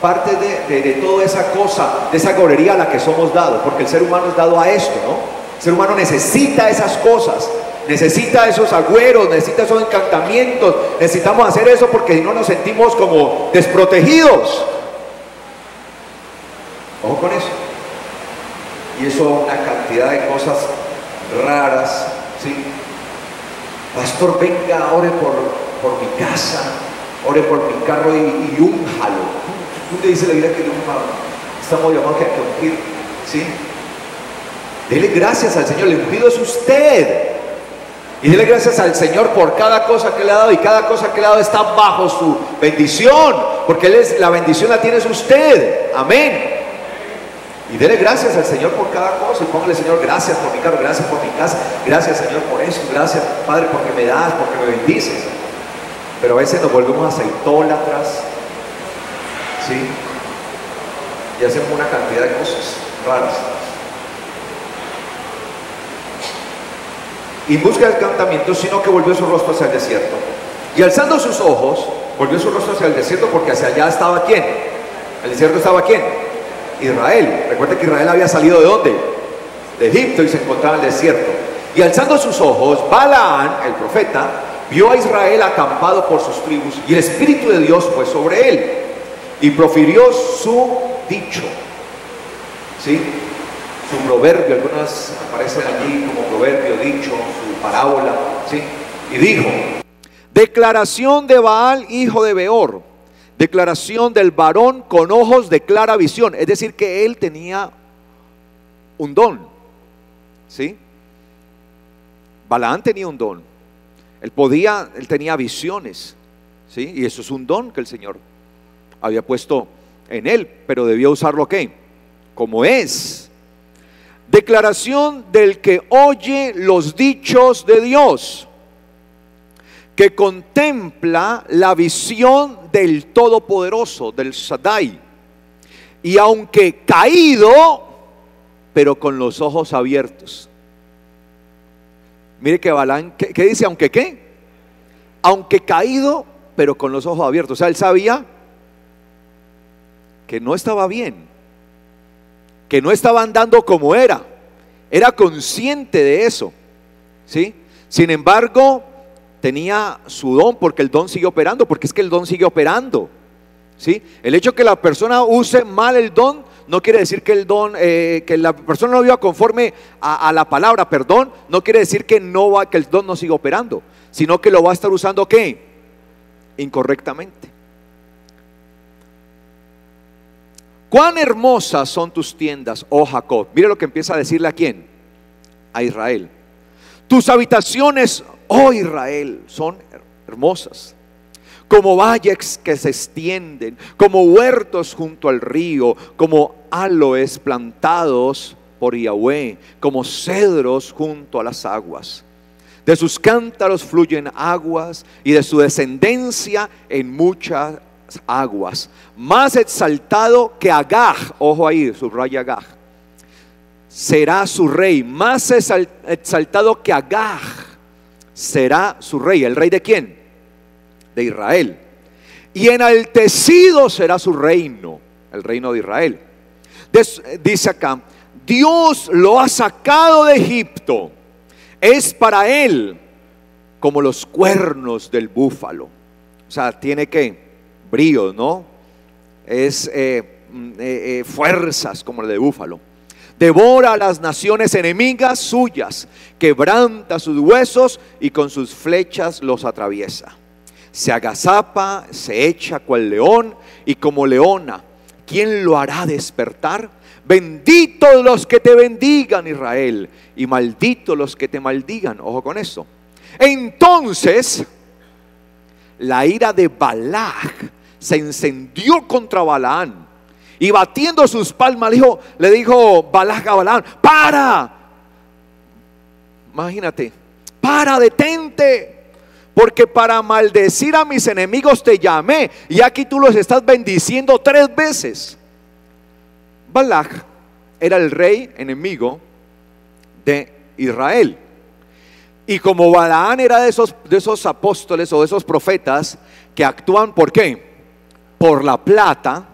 parte de toda esa cosa, de esa gorería a la que somos dados, porque el ser humano es dado a esto, ¿no? El ser humano necesita esas cosas, necesita esos agüeros, necesita esos encantamientos, necesitamos hacer eso porque si no nos sentimos como desprotegidos. Ojo con eso. Y eso, una cantidad de cosas raras, ¿sí? Pastor, venga, ore por mi casa, ore por mi carro y únjalo. ¿Dónde dice la Biblia que estamos llamados que hay que ungir? ¿Sí? Dele gracias al Señor, el ungido es usted. Y dele gracias al Señor por cada cosa que le ha dado, y cada cosa que le ha dado está bajo su bendición, porque la bendición la tiene usted. Amén. Y dele gracias al Señor por cada cosa, y póngale, Señor, gracias por mi carro, gracias por mi casa, gracias, Señor, por eso, gracias, Padre, porque me das, porque me bendices. Pero a veces nos volvemos aceitólatras, ¿sí? Y hacemos una cantidad de cosas raras. Y en busca del encantamiento, sino que volvió su rostro hacia el desierto. Y alzando sus ojos, volvió su rostro hacia el desierto, porque hacia allá estaba ¿quién? El desierto estaba ¿quién? Israel. Recuerda que Israel había salido ¿de dónde? De Egipto, y se encontraba en el desierto. Y alzando sus ojos, Balaán, el profeta, vio a Israel acampado por sus tribus, y el Espíritu de Dios fue sobre él, y profirió su dicho, ¿sí? Su proverbio, algunas aparecen allí como proverbio, dicho, su parábola, ¿sí? Y dijo: declaración de Baal, hijo de Beor, declaración del varón con ojos de clara visión. Es decir, que él tenía un don, ¿sí? Balaán tenía un don. Él tenía visiones, ¿sí? Y eso es un don que el Señor había puesto en él, pero debía usarlo ¿qué? Como es. Declaración del que oye los dichos de Dios, que contempla la visión del Todopoderoso, del Shaddai, y aunque caído, pero con los ojos abiertos. Mire que Balaán, ¿qué dice? ¿Aunque qué? Aunque caído, pero con los ojos abiertos. O sea, él sabía que no estaba bien, que no estaba andando como era consciente de eso, ¿sí? Sin embargo, tenía su don, porque el don sigue operando, porque es que el don sigue operando, ¿sí? El hecho que la persona use mal el don no quiere decir que el don, que la persona no viva conforme a la palabra, perdón, no quiere decir que que el don no siga operando, sino que lo va a estar usando ¿qué? Incorrectamente. Cuán hermosas son tus tiendas, oh Jacob. Mire lo que empieza a decirle a quién, a Israel. Tus habitaciones, oh Israel, son hermosas, como valles que se extienden, como huertos junto al río, como aloes plantados por Yahweh, como cedros junto a las aguas. De sus cántaros fluyen aguas, y de su descendencia en muchas aguas. Más exaltado que Agag, ojo ahí, subraya Agag, será su rey. Más exaltado que Agag será su rey. ¿El rey de quién? De Israel. Y enaltecido será su reino, el reino de Israel. Dice acá, Dios lo ha sacado de Egipto, es para él como los cuernos del búfalo. O sea, tiene que brío, ¿no? Es fuerzas como el de búfalo. Devora a las naciones enemigas suyas, quebranta sus huesos y con sus flechas los atraviesa. Se agazapa, se echa cual león y como leona. ¿Quién lo hará despertar? Benditos los que te bendigan, Israel, y malditos los que te maldigan. Ojo con esto. Entonces la ira de Balac se encendió contra Balaán, y batiendo sus palmas le dijo Balac a Balaán: para, imagínate, para, detente, porque para maldecir a mis enemigos te llamé, y aquí tú los estás bendiciendo 3 veces. Balac era el rey enemigo de Israel, y como Balaán era de esos apóstoles o de esos profetas que actúan, ¿por qué? Por la plata,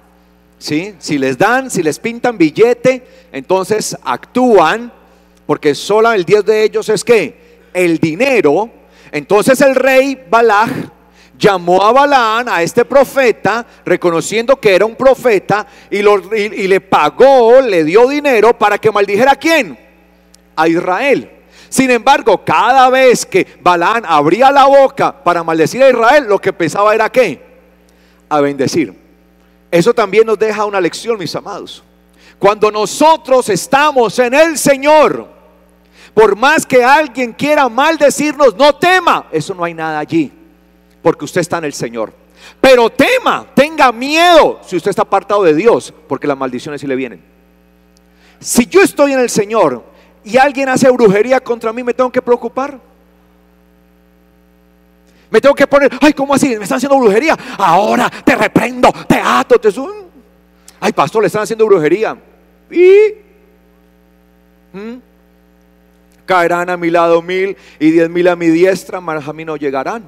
¿sí? Si les pintan billete, entonces actúan, porque solo el Dios de ellos es ¿qué? El dinero. Entonces el rey Balac llamó a Balaán, a este profeta, reconociendo que era un profeta, y le pagó, le dio dinero para que maldijera ¿a quién? A Israel. Sin embargo, cada vez que Balaán abría la boca para maldecir a Israel, lo que pensaba era ¿qué? A bendecir. Eso también nos deja una lección, mis amados. Cuando nosotros estamos en el Señor, por más que alguien quiera maldecirnos, no tema, eso no hay nada allí, porque usted está en el Señor. Pero tenga miedo si usted está apartado de Dios, porque las maldiciones sí le vienen. Si yo estoy en el Señor y alguien hace brujería contra mí, ¿me tengo que preocupar? Me tengo que poner, ay, ¿cómo así? Me están haciendo brujería. Ahora te reprendo, te ato, ay, pastor, le están haciendo brujería. Y caerán a mi lado 1000 y 10,000 a mi diestra, mas a mí no llegarán.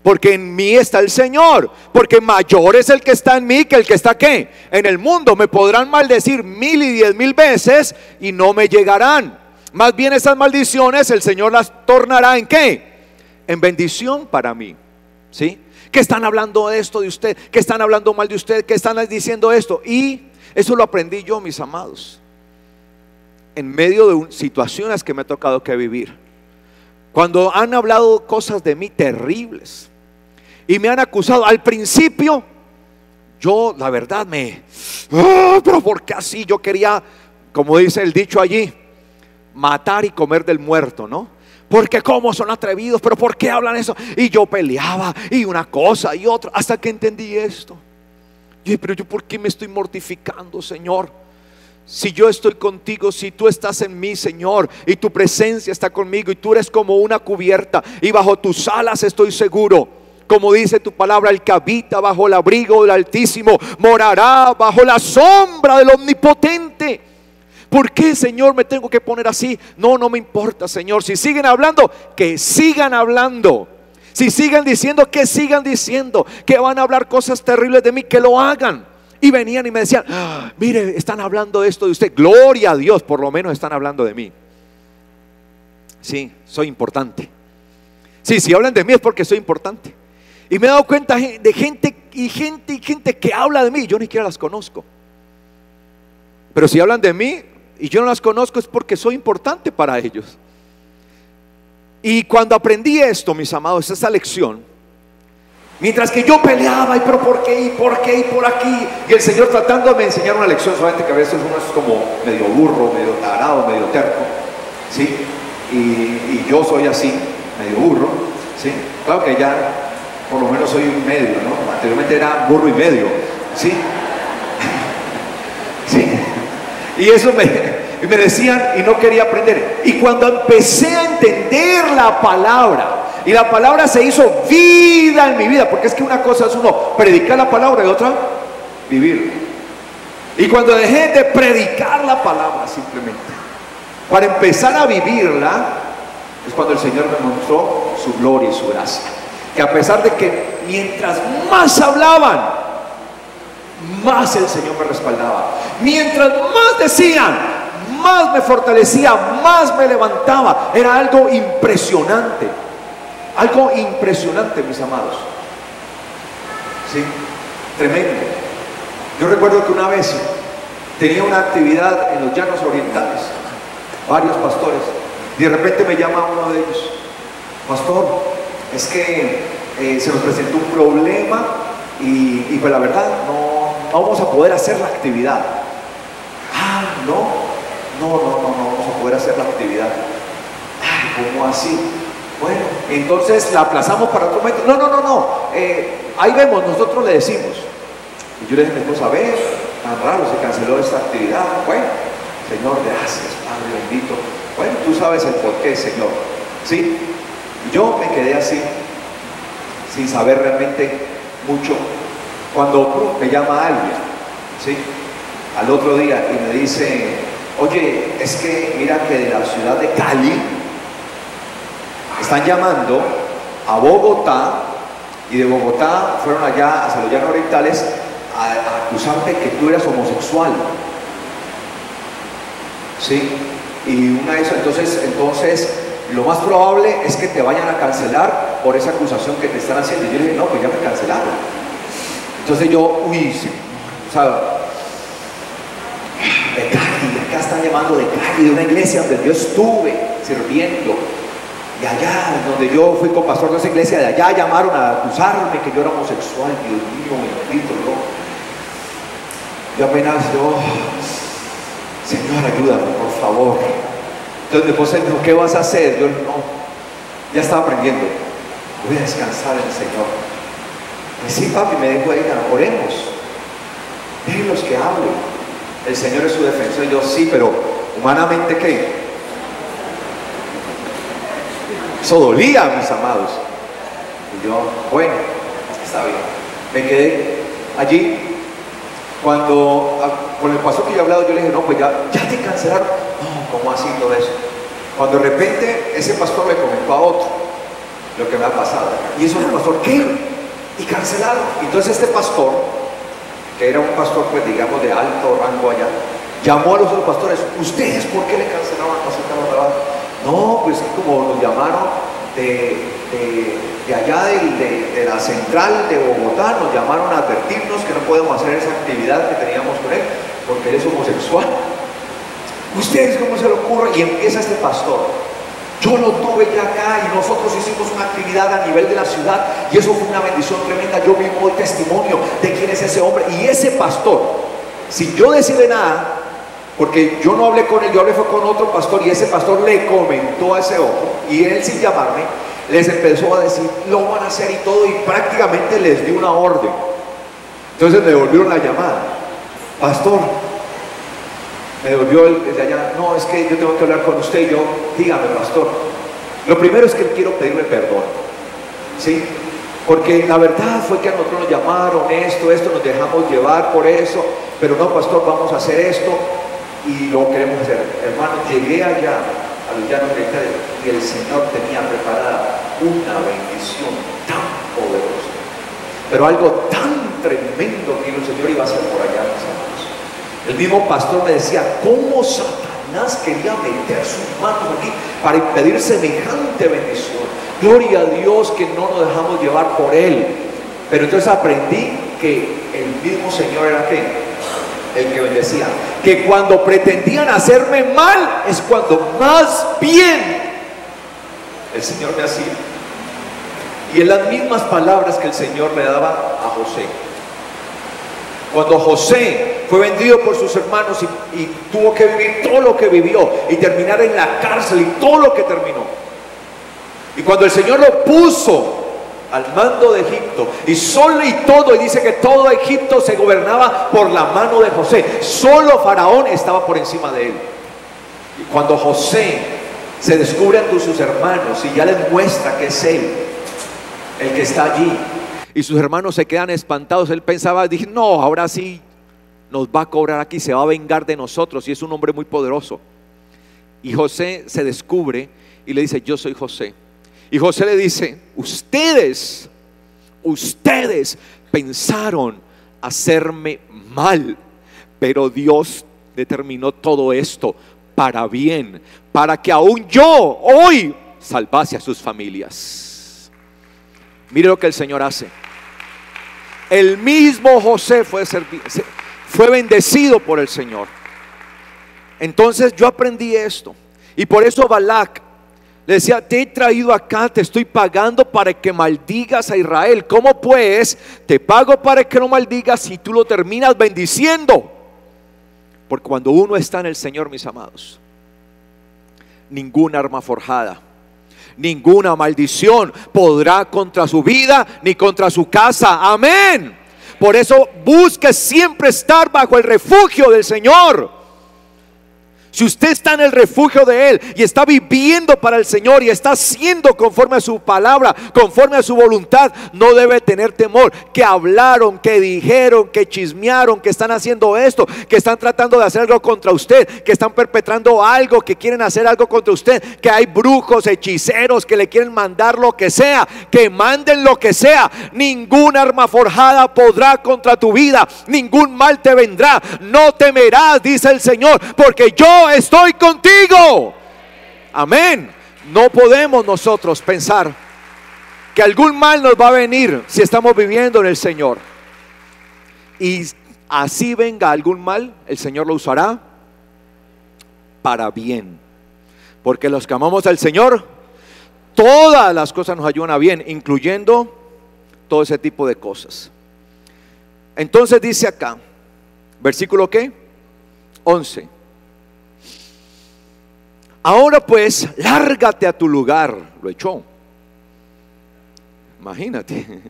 Porque en mí está el Señor, porque mayor es el que está en mí que el que está ¿qué? En el mundo. Me podrán maldecir 1000 y 10,000 veces y no me llegarán. Más bien esas maldiciones el Señor las tornará ¿en qué? En bendición para mí, ¿sí? Que están hablando esto de usted, que están hablando mal de usted, que están diciendo esto. Y eso lo aprendí yo, mis amados, en medio de situaciones que me ha tocado que vivir. Cuando han hablado cosas de mí terribles y me han acusado, al principio yo la verdad pero ¿por qué así? Yo quería como dice el dicho allí, matar y comer del muerto, ¿no? Porque cómo son atrevidos, pero ¿por qué hablan eso? Y yo peleaba y una cosa y otra, hasta que entendí esto. Y pero yo, ¿por qué me estoy mortificando, Señor? Si yo estoy contigo, si tú estás en mí, Señor, y tu presencia está conmigo, y tú eres como una cubierta, y bajo tus alas estoy seguro. Como dice tu palabra, el que habita bajo el abrigo del Altísimo morará bajo la sombra del Omnipotente. ¿Por qué, Señor, me tengo que poner así? No, no me importa, Señor. Si siguen hablando, que sigan hablando. Si siguen diciendo, que sigan diciendo. Que van a hablar cosas terribles de mí, que lo hagan. Y venían y me decían, mire, están hablando de esto de usted. Gloria a Dios, por lo menos están hablando de mí. Sí, soy importante. Sí, si hablan de mí es porque soy importante. Y me he dado cuenta de gente que habla de mí. Yo ni siquiera las conozco. Pero si hablan de mí y yo no las conozco, es porque soy importante para ellos. Y cuando aprendí esto, mis amados, esta lección, mientras que yo peleaba, y pero ¿por qué? ¿Y por qué? ¿Y por aquí? Y el Señor tratándome de enseñar una lección, solamente que a veces uno es como medio burro, medio tarado, medio terco, ¿sí? Y yo soy así, medio burro, ¿sí? Claro que ya por lo menos soy un medio, ¿no? Anteriormente era burro y medio, ¿sí? ¿Sí? Y eso me decían y no quería aprender. Y cuando empecé a entender la palabra, y la palabra se hizo vida en mi vida, porque es que una cosa es uno predicar la palabra y otra vivir. Y cuando dejé de predicar la palabra simplemente para empezar a vivirla, es cuando el Señor me mostró su gloria y su gracia. Que a pesar de que mientras más hablaban, más el Señor me respaldaba. Mientras más decían, más me fortalecía, más me levantaba. Era algo impresionante. Algo impresionante, mis amados. Sí, tremendo. Yo recuerdo que una vez tenía una actividad en los llanos orientales, varios pastores, y de repente me llama uno de ellos: pastor, es que se nos presentó un problema y pues la verdad no vamos a poder hacer la actividad. No vamos a poder hacer la actividad. ¿Cómo así? Bueno, entonces la aplazamos para otro momento. No, ahí vemos, nosotros le decimos. Y yo le dije a mi esposa: a ver, tan raro, se canceló esta actividad. Bueno, Señor, gracias, Padre bendito. Bueno, tú sabes el porqué, Señor. ¿Sí? Yo me quedé así, sin saber realmente mucho. Cuando me llama alguien, ¿sí?, al otro día, y me dice: oye, es que mira que de la ciudad de Cali están llamando a Bogotá, y de Bogotá fueron allá hacia los llanos orientales a acusarte que tú eras homosexual. ¿Sí? Y una de esas, entonces lo más probable es que te vayan a cancelar por esa acusación que te están haciendo. Y yo le dije: no, pues ya me cancelaron. Entonces yo, sí, o sea, de Cali, acá están llamando de Cali, de una iglesia donde yo estuve sirviendo. De allá, donde yo fui pastor de esa iglesia, de allá llamaron a acusarme que yo era homosexual. Dios mío, bendito, yo apenas, Señor, ayúdame, por favor. Entonces mi esposa dijo: ¿qué vas a hacer? Yo no, ya estaba aprendiendo, voy a descansar en el Señor. Pues sí, papi, me dijo ella: oremos, déjenlos que hablen, el Señor es su defensor. Y yo: sí, pero humanamente, ¿qué? Eso dolía, mis amados. Y yo: bueno, está bien. Me quedé allí. Cuando con el pastor que yo he hablado, yo le dije: no, pues ya te cancelaron. No, ¿cómo así todo eso? Cuando de repente ese pastor le comentó a otro lo que me ha pasado, y eso el pastor: ¿qué? Y cancelaron. Entonces este pastor, que era un pastor, pues digamos de alto rango allá, llamó a los otros pastores: ¿ustedes por qué le cancelaron al pastor Carlos Rabal? No, pues como nos llamaron de allá de la central de Bogotá, nos llamaron a advertirnos que no podemos hacer esa actividad que teníamos con él porque él es homosexual. ¿Ustedes cómo se le ocurre? Y empieza este pastor: yo lo tuve ya acá y nosotros hicimos una actividad a nivel de la ciudad y eso fue una bendición tremenda. Yo vivo el testimonio de quién es ese hombre. Y ese pastor, sin yo decirle nada, Porque yo no hablé con él, yo hablé fue con otro pastor y ese pastor le comentó a ese otro y él, sin llamarme, les empezó a decir, lo van a hacer y todo, y prácticamente les dio una orden. Entonces me devolvieron la llamada. Pastor, me devolvió el de allá, no, es que yo tengo que hablar con usted. Y yo, dígame, pastor. Lo primero es que quiero pedirle perdón, ¿sí? Porque la verdad fue que a nosotros nos llamaron esto, nos dejamos llevar por eso, pero no, pastor, vamos a hacer esto y lo queremos hacer. Hermano, llegué allá a los llanos de Italia y el Señor tenía preparada una bendición tan poderosa, pero algo tan tremendo que el Señor iba a hacer por allá, mis hermanos. El mismo pastor me decía, ¿cómo Satanás quería meter sus manos aquí para impedir semejante bendición? Gloria a Dios que no nos dejamos llevar por él. Pero entonces aprendí que el mismo Señor era el que bendecía, que cuando pretendían hacerme mal es cuando más bien el Señor me hacía. Y en las mismas palabras que el Señor le daba a José. Cuando José fue vendido por sus hermanos y tuvo que vivir todo lo que vivió y terminar en la cárcel y todo lo que terminó, y cuando el Señor lo puso al mando de Egipto y solo y todo, y dice que todo Egipto se gobernaba por la mano de José, solo Faraón estaba por encima de él. Y cuando José se descubre ante sus hermanos y ya les muestra que es él el que está allí, y sus hermanos se quedan espantados, él pensaba, dije, no, ahora sí nos va a cobrar aquí, se va a vengar de nosotros, y es un hombre muy poderoso. Y José se descubre y le dice, yo soy José. Y José le dice, ustedes pensaron hacerme mal, pero Dios determinó todo esto para bien, para que aún yo hoy salvase a sus familias. Mire lo que el Señor hace. El mismo José fue bendecido por el Señor. Entonces yo aprendí esto, y por eso Balac le decía, te he traído acá, te estoy pagando para que maldigas a Israel. ¿Cómo pues te pago para que no maldigas si tú lo terminas bendiciendo? Porque cuando uno está en el Señor, mis amados, ninguna arma forjada, ninguna maldición podrá contra su vida ni contra su casa. Amén. Por eso busque siempre estar bajo el refugio del Señor. Si usted está en el refugio de Él y está viviendo para el Señor y está haciendo conforme a su palabra, conforme a su voluntad, no debe tener temor. Que hablaron, que dijeron, que chismearon, que están haciendo esto, que están tratando de hacer algo contra usted, que están perpetrando algo, que quieren hacer algo contra usted, que hay brujos, hechiceros que le quieren mandar lo que sea, que manden lo que sea. Ningún arma forjada podrá contra tu vida, ningún mal te vendrá. No temerás, dice el Señor, porque yo estoy contigo. Amén. No podemos nosotros pensar que algún mal nos va a venir si estamos viviendo en el Señor. Y así venga algún mal, el Señor lo usará para bien. Porque los que amamos al Señor, todas las cosas nos ayudan a bien, incluyendo todo ese tipo de cosas. Entonces dice acá, versículo ¿qué? 11. Ahora pues, lárgate a tu lugar. Lo echó. Imagínate,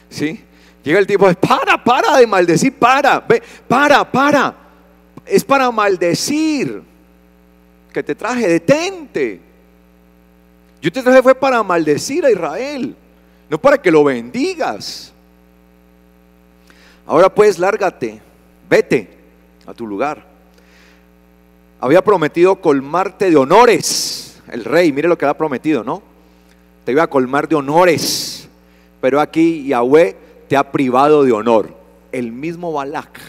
¿sí? Llega el tipo, para de maldecir, para. Es para maldecir que te traje, detente. Yo te traje fue para maldecir a Israel, no para que lo bendigas. Ahora pues, lárgate, vete a tu lugar. Había prometido colmarte de honores. El rey, mire lo que había prometido, ¿no? Te iba a colmar de honores, pero aquí Yahweh te ha privado de honor. El mismo Balac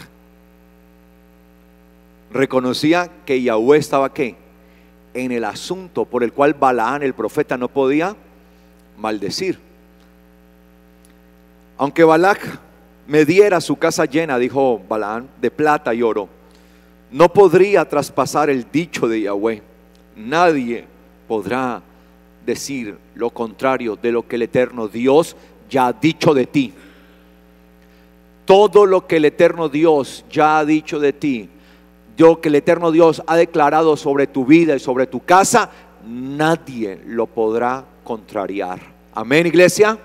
reconocía que Yahweh estaba ¿qué? En el asunto por el cual Balaán, el profeta, no podía maldecir. Aunque Balac me diera su casa llena, dijo Balaán, de plata y oro, no podría traspasar el dicho de Yahweh. Nadie podrá decir lo contrario de lo que el eterno Dios ya ha dicho de ti. Todo lo que el eterno Dios ya ha dicho de ti, que el eterno Dios ha declarado sobre tu vida y sobre tu casa, nadie lo podrá contrariar. Amén, iglesia.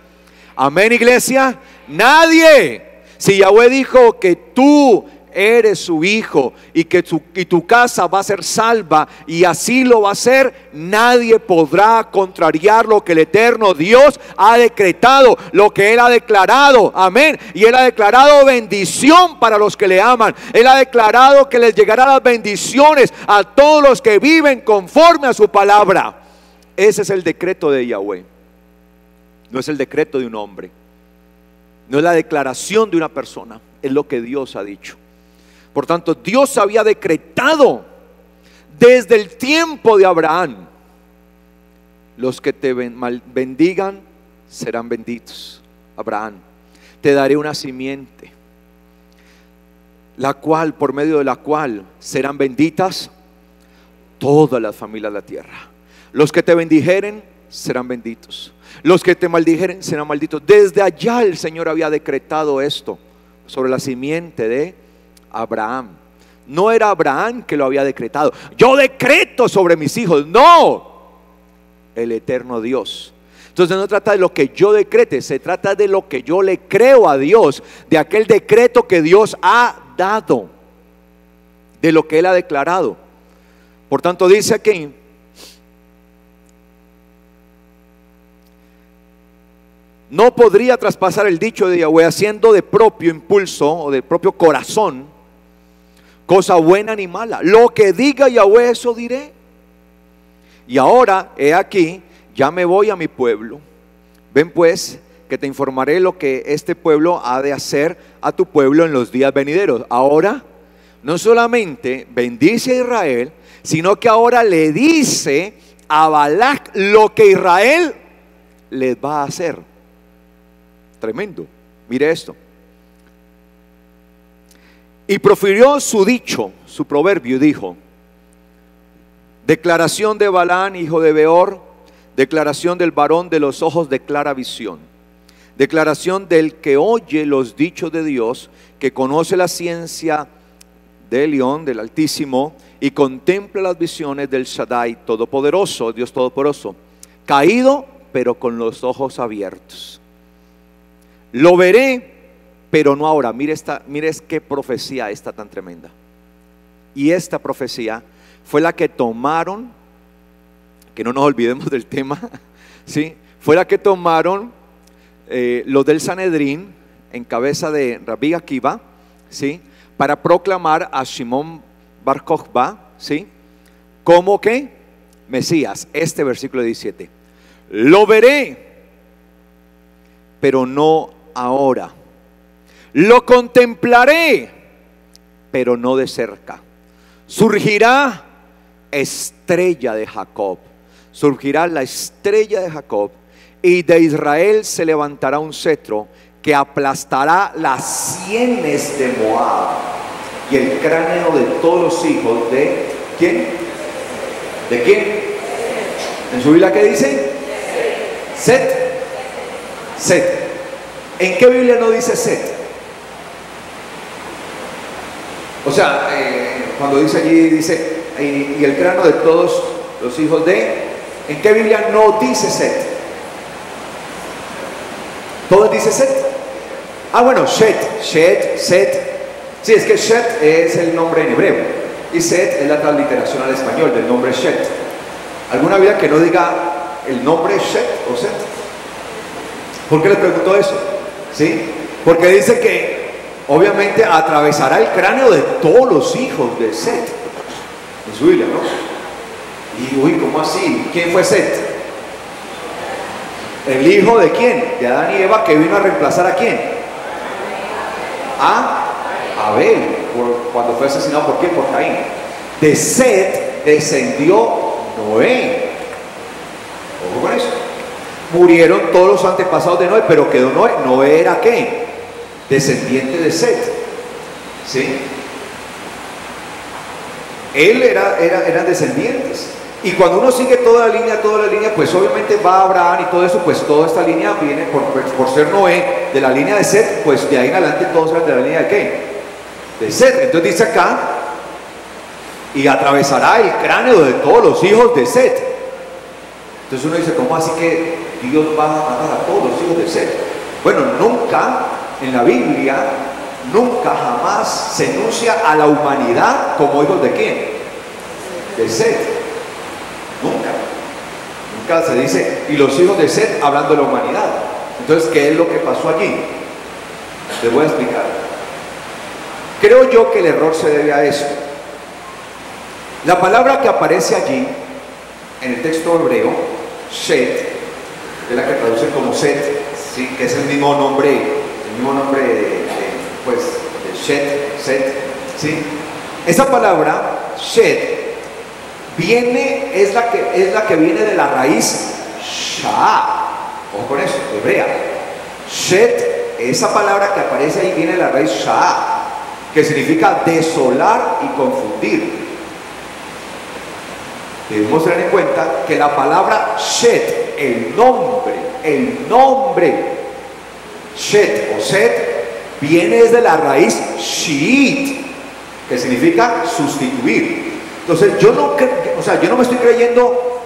Amén, iglesia. Nadie. Si Yahweh dijo que tú eres su hijo y que tu casa va a ser salva, y así lo va a ser, nadie podrá contrariar lo que el eterno Dios ha decretado, lo que Él ha declarado. Amén. Y Él ha declarado bendición para los que le aman. Él ha declarado que les llegarán las bendiciones a todos los que viven conforme a su palabra. Ese es el decreto de Yahweh. No es el decreto de un hombre, no es la declaración de una persona, es lo que Dios ha dicho. Por tanto, Dios había decretado desde el tiempo de Abraham: los que te bendigan serán benditos. Abraham, te daré una simiente, por medio de la cual serán benditas todas las familias de la tierra. Los que te bendijeren serán benditos, los que te maldijeren serán malditos. Desde allá el Señor había decretado esto sobre la simiente de Abraham. No era Abraham que lo había decretado: yo decreto sobre mis hijos. No, el eterno Dios. Entonces no trata de lo que yo decrete, se trata de lo que yo le creo a Dios, de aquel decreto que Dios ha dado, de lo que Él ha declarado. Por tanto, dice aquí: no podría traspasar el dicho de Yahweh, haciendo de propio impulso o de propio corazón cosa buena ni mala. Lo que diga Yahweh, eso diré. Y ahora, he aquí, ya me voy a mi pueblo. Ven pues, que te informaré lo que este pueblo ha de hacer a tu pueblo en los días venideros. Ahora, no solamente bendice a Israel, sino que ahora le dice a Balac lo que Israel les va a hacer. Tremendo. Mire esto. Y profirió su dicho, su proverbio, y dijo: declaración de Balaam, hijo de Beor, declaración del varón de los ojos de clara visión, declaración del que oye los dichos de Dios, que conoce la ciencia del León, del Altísimo, y contempla las visiones del Shaddai Todopoderoso, Dios Todopoderoso, caído pero con los ojos abiertos. Lo veré, pero no ahora. Mire qué profecía esta tan tremenda. Y esta profecía fue la que tomaron, que no nos olvidemos del tema, ¿sí? Fue la que tomaron los del Sanedrín en cabeza de Rabbi Akiva, ¿sí? Para proclamar a Shimon bar Kokhba, ¿sí? Como que Mesías. Este versículo 17: lo veré, pero no ahora. Lo contemplaré, pero no de cerca. Surgirá estrella de Jacob, surgirá la estrella de Jacob, y de Israel se levantará un cetro que aplastará las sienes de Moab y el cráneo de todos los hijos de ¿quién? ¿De quién? ¿En su Biblia qué dice? Set. Set. ¿En qué Biblia no dice Set? O sea, cuando dice allí, dice y el cráneo de todos los hijos de, ¿en qué Biblia no dice Set? ¿Todos dice Set? Ah, bueno, Shet, Set. Sí, es que Shet es el nombre en hebreo y Set es la transliteración al español del nombre Shet. ¿Alguna Biblia que no diga el nombre Shet o Set? ¿Por qué les pregunto eso? ¿Sí? Porque dice que obviamente atravesará el cráneo de todos los hijos de Set en su Biblia, ¿no? Y uy, ¿cómo así? ¿Quién fue Set? ¿El hijo de quién? De Adán y Eva, que vino a reemplazar ¿a quién? A Abel, cuando fue asesinado ¿por quién? Por Caín. De Set descendió Noé. Ojo con eso. Murieron todos los antepasados de Noé, pero quedó Noé. ¿Noé era qué? Descendiente de Set. ¿Sí? Él eran descendientes. Y cuando uno sigue toda la línea, pues obviamente va Abraham y todo eso, pues toda esta línea viene por ser Noé, de la línea de Set, pues de ahí en adelante todos eran de la línea de ¿qué? De Set. Entonces dice acá y atravesará el cráneo de todos los hijos de Set. Entonces uno dice, ¿cómo así que Dios va a matar a todos los hijos de Set? Bueno, nunca en la Biblia, nunca jamás se enuncia a la humanidad como hijos de quién, de Set. Nunca se dice, y los hijos de Set hablando de la humanidad. Entonces, ¿qué es lo que pasó allí? Les voy a explicar. Creo yo que el error se debe a esto. La palabra que aparece allí en el texto hebreo, Shet, es la que traduce como Set, ¿sí? Que es el mismo nombre de Shet, ¿sí? Esa palabra, Shet, es la que viene de la raíz Shah. Ojo con eso, hebrea. Shet, esa palabra que aparece ahí viene de la raíz Shah, que significa desolar y confundir. Debemos tener en cuenta que la palabra Shet, el nombre Shet o Set, viene desde la raíz Sheet, que significa sustituir. Entonces yo no me estoy creyendo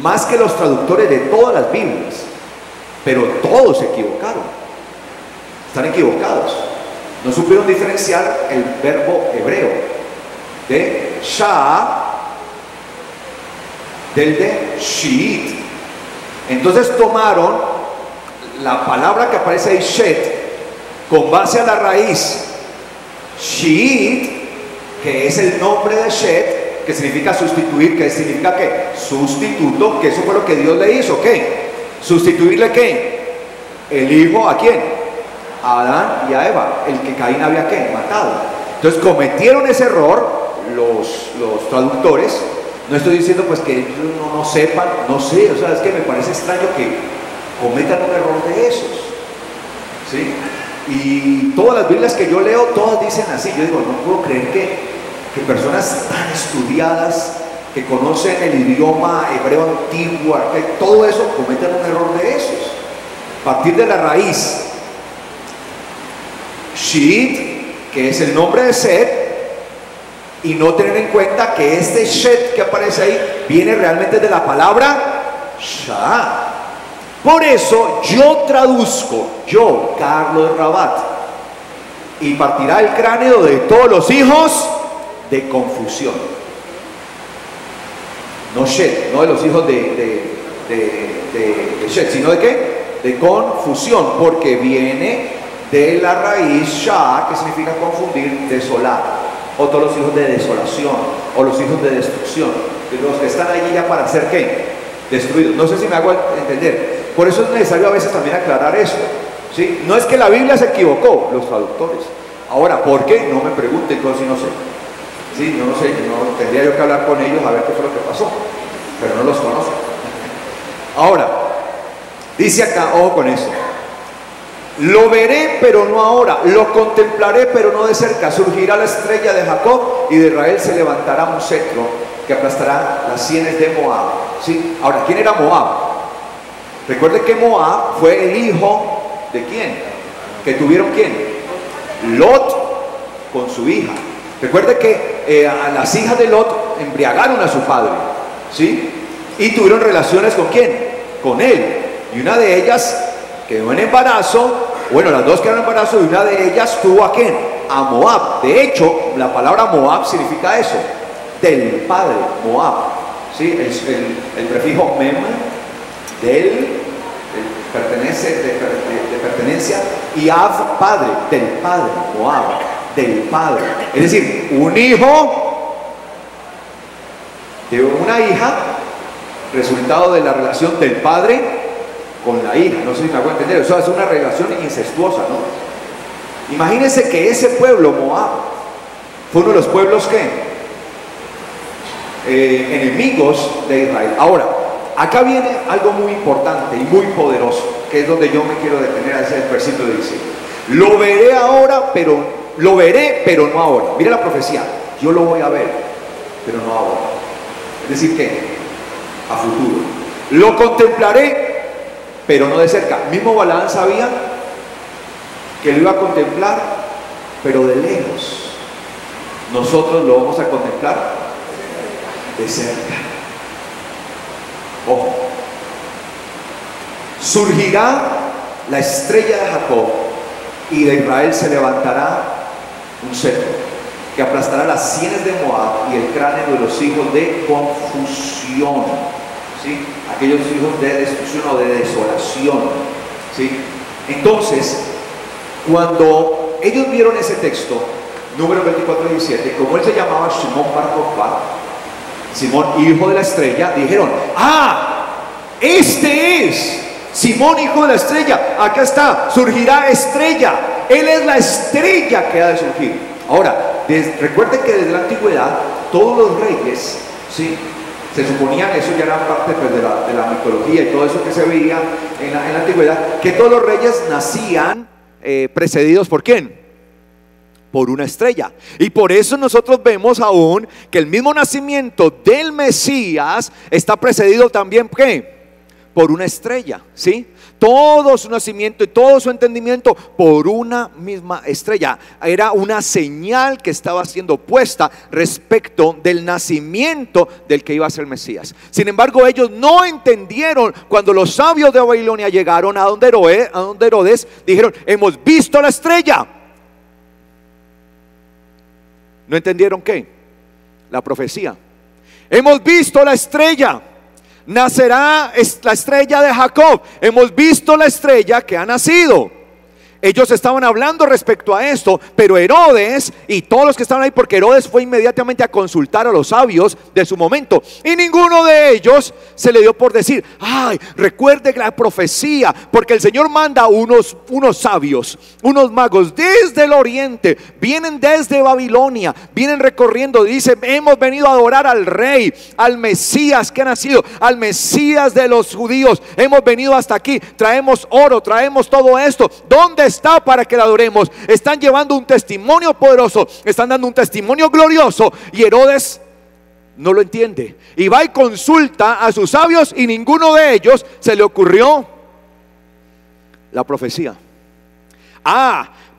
más que los traductores de todas las Biblias, pero todos se equivocaron, están equivocados, no supieron diferenciar el verbo hebreo de Shah del de Sheet. Entonces tomaron la palabra que aparece ahí, Shet, con base a la raíz Sheet, que es el nombre de Shet, que significa sustituir, que significa ¿qué? Sustituto, que eso fue lo que Dios le hizo, ¿qué? Sustituirle ¿qué? El hijo, ¿a quién? A Adán y a Eva, el que Caín había ¿qué? Matado. Entonces cometieron ese error los traductores. No estoy diciendo pues que ellos no sepan, no sé, o sea, es que me parece extraño que cometan un error de esos, ¿sí? Y todas las Biblias que yo leo, todas dicen así. Yo digo, no puedo creer que personas tan estudiadas, que conocen el idioma hebreo antiguo, que todo eso, cometan un error de esos. Partir de la raíz Sheet, que es el nombre de Set, y no tener en cuenta que este Shet que aparece ahí viene realmente de la palabra Shah. Por eso yo traduzco, Carlos Rabat, y partirá el cráneo de todos los hijos de confusión. No Shet, no de los hijos de Shet, sino de ¿qué? De confusión, porque viene de la raíz Shah, que significa confundir, desolar. O todos los hijos de desolación, o los hijos de destrucción, los que están allí ya para ser ¿qué? Destruidos. No sé si me hago entender. Por eso es necesario a veces también aclarar eso, ¿sí? No es que la Biblia se equivocó, los traductores. Ahora, ¿por qué? No me pregunten, yo sí no sé. Sí, no sé, no, tendría yo que hablar con ellos a ver qué fue lo que pasó, pero no los conozco. Ahora, dice acá, ojo con eso. Lo veré, pero no ahora. Lo contemplaré, pero no de cerca. Surgirá la estrella de Jacob y de Israel se levantará un cetro que aplastará las sienes de Moab. ¿Sí? Ahora, ¿quién era Moab? Recuerde que Moab fue el hijo de ¿quién? Que tuvieron ¿quién? Lot con su hija. Recuerde que a las hijas de Lot embriagaron a su padre, ¿sí? Y tuvieron relaciones ¿con quién? Con él. Y una de ellas quedó en embarazo. Bueno, las dos quedaron en embarazo y una de ellas tuvo ¿a quién? A Moab. De hecho, la palabra Moab significa eso, del padre, Moab, ¿sí? El prefijo mem, de pertenencia, y Av, padre, del padre, Moab, del padre. Es decir, un hijo de una hija, resultado de la relación del padre con la hija. No sé si me hago entender, eso es una relación incestuosa, ¿no? Imagínense que ese pueblo, Moab, fue uno de los pueblos que enemigos de Israel. Ahora, acá viene algo muy importante y muy poderoso, que es donde yo me quiero detener. A ese versículo dice: lo veré ahora, pero no ahora. Mira la profecía: yo lo voy a ver, pero no ahora. Es decir, que a futuro. Lo contemplaré, pero no de cerca. Mismo Balaam sabía que lo iba a contemplar, pero de lejos. Nosotros lo vamos a contemplar de cerca. Ojo. Surgirá la estrella de Jacob, y de Israel se levantará un cetro que aplastará las sienes de Moab y el cráneo de los hijos de confusión, ¿sí? Aquellos hijos de destrucción o de desolación, ¿sí? Entonces, cuando ellos vieron ese texto, número 24:17, como él se llamaba Simón Bar Kokhba, Simón hijo de la estrella, dijeron: este es Simón hijo de la estrella, acá está, surgirá estrella, él es la estrella que ha de surgir. Ahora, recuerden que desde la antigüedad todos los reyes, ¿sí?, se suponían, eso ya era parte pues, de la mitología y todo eso que se veía en la antigüedad, que todos los reyes nacían precedidos ¿por quién? Por una estrella. Y por eso nosotros vemos aún que el mismo nacimiento del Mesías está precedido también ¿qué? Por una estrella, ¿sí? Todo su nacimiento y todo su entendimiento por una misma estrella. Era una señal que estaba siendo puesta respecto del nacimiento del que iba a ser Mesías. Sin embargo, ellos no entendieron cuando los sabios de Babilonia llegaron a donde Herodes, dijeron: hemos visto la estrella. ¿No entendieron qué? La profecía. Hemos visto la estrella. Nacerá la estrella de Jacob. Hemos visto la estrella que ha nacido. Ellos estaban hablando respecto a esto, pero Herodes y todos los que estaban ahí, porque Herodes fue inmediatamente a consultar a los sabios de su momento, y ninguno de ellos se le dio por decir: recuerde la profecía, porque el Señor manda unos sabios, unos magos desde el oriente, vienen desde Babilonia, vienen recorriendo, dice: hemos venido a adorar al rey, al Mesías que ha nacido, al Mesías de los judíos, hemos venido hasta aquí, traemos oro, traemos todo esto. ¿Dónde está para que la adoremos? Están llevando un testimonio poderoso, están dando un testimonio glorioso, y Herodes no lo entiende y va y consulta a sus sabios, y ninguno de ellos se le ocurrió la profecía.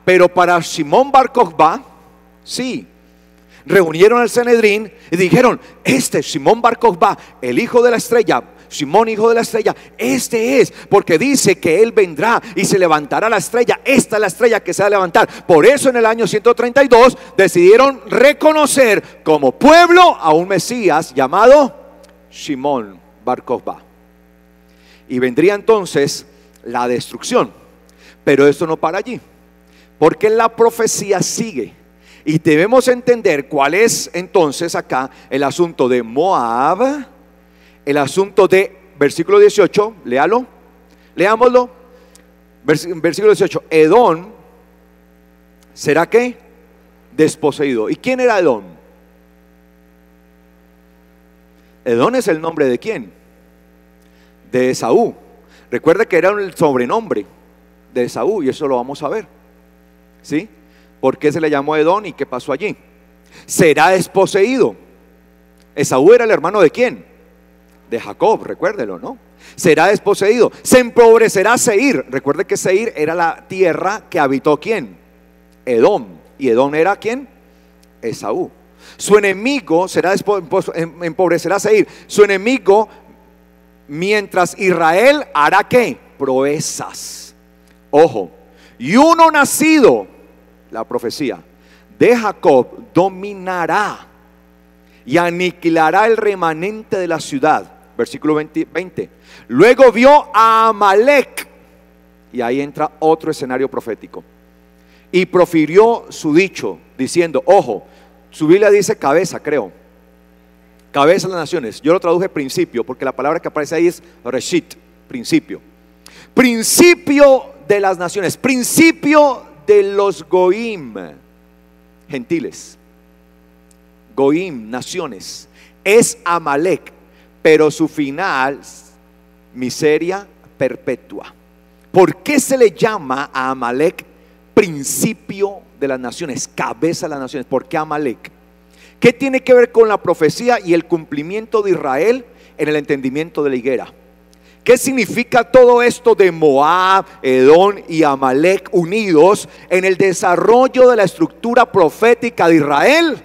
Pero para Simón Bar Kokhba sí. Reunieron al Sanedrín y dijeron: este Simón Bar Kokhba, el hijo de la estrella, Simón hijo de la estrella, este es, porque dice que él vendrá y se levantará la estrella. Esta es la estrella que se va a levantar. Por eso en el año 132 decidieron reconocer como pueblo a un Mesías llamado Simón Bar Kokhba. Y vendría entonces la destrucción. Pero esto no para allí, porque la profecía sigue. Y debemos entender cuál es entonces acá el asunto de Moab, el asunto de, versículo 18, léalo, leámoslo, versículo 18, Edom será ¿qué? Desposeído. ¿Y quién era Edom? Edom es el nombre de ¿quién? De Esaú. Recuerda que era el sobrenombre de Esaú, y eso lo vamos a ver, ¿sí? ¿Por qué se le llamó Edom y qué pasó allí? Será desposeído. Esaú era el hermano de ¿quién? De Jacob, recuérdelo, ¿no? Será desposeído. Se empobrecerá Seir. Recuerde que Seir era la tierra que habitó ¿quién? Edom. ¿Y Edom era quién? Esaú. Su enemigo será empobrecerá Seir. Su enemigo, mientras Israel hará ¿qué? Proezas. Ojo. Y uno nacido, la profecía, de Jacob dominará y aniquilará el remanente de la ciudad. Versículo 20. Luego vio a Amalek, y ahí entra otro escenario profético, y profirió su dicho diciendo, ojo, su Biblia dice cabeza, creo, cabeza de las naciones. Yo lo traduje principio, porque la palabra que aparece ahí es reshit, principio. Principio de las naciones, principio de los goim, gentiles. Goim, naciones, es Amalek, pero su final, miseria perpetua. ¿Por qué se le llama a Amalek principio de las naciones, cabeza de las naciones? ¿Por qué Amalek? ¿Qué tiene que ver con la profecía y el cumplimiento de Israel en el entendimiento de la higuera? ¿Qué significa todo esto de Moab, Edom y Amalek unidos en el desarrollo de la estructura profética de Israel?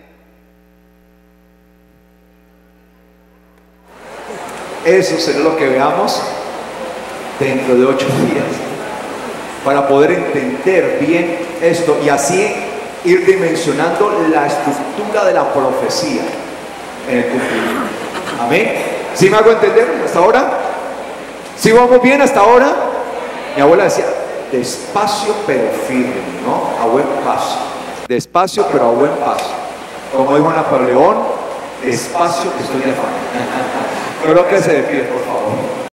Eso será lo que veamos dentro de 8 días, para poder entender bien esto y así ir dimensionando la estructura de la profecía en el cumplimiento. Amén. ¿Sí me hago entender hasta ahora? ¿Sí vamos bien hasta ahora? Mi abuela decía, despacio pero firme, ¿no? A buen paso. Despacio pero a buen paso. Como dijo Napoleón, despacio que estoy de afán. Creo que se de pie, por favor.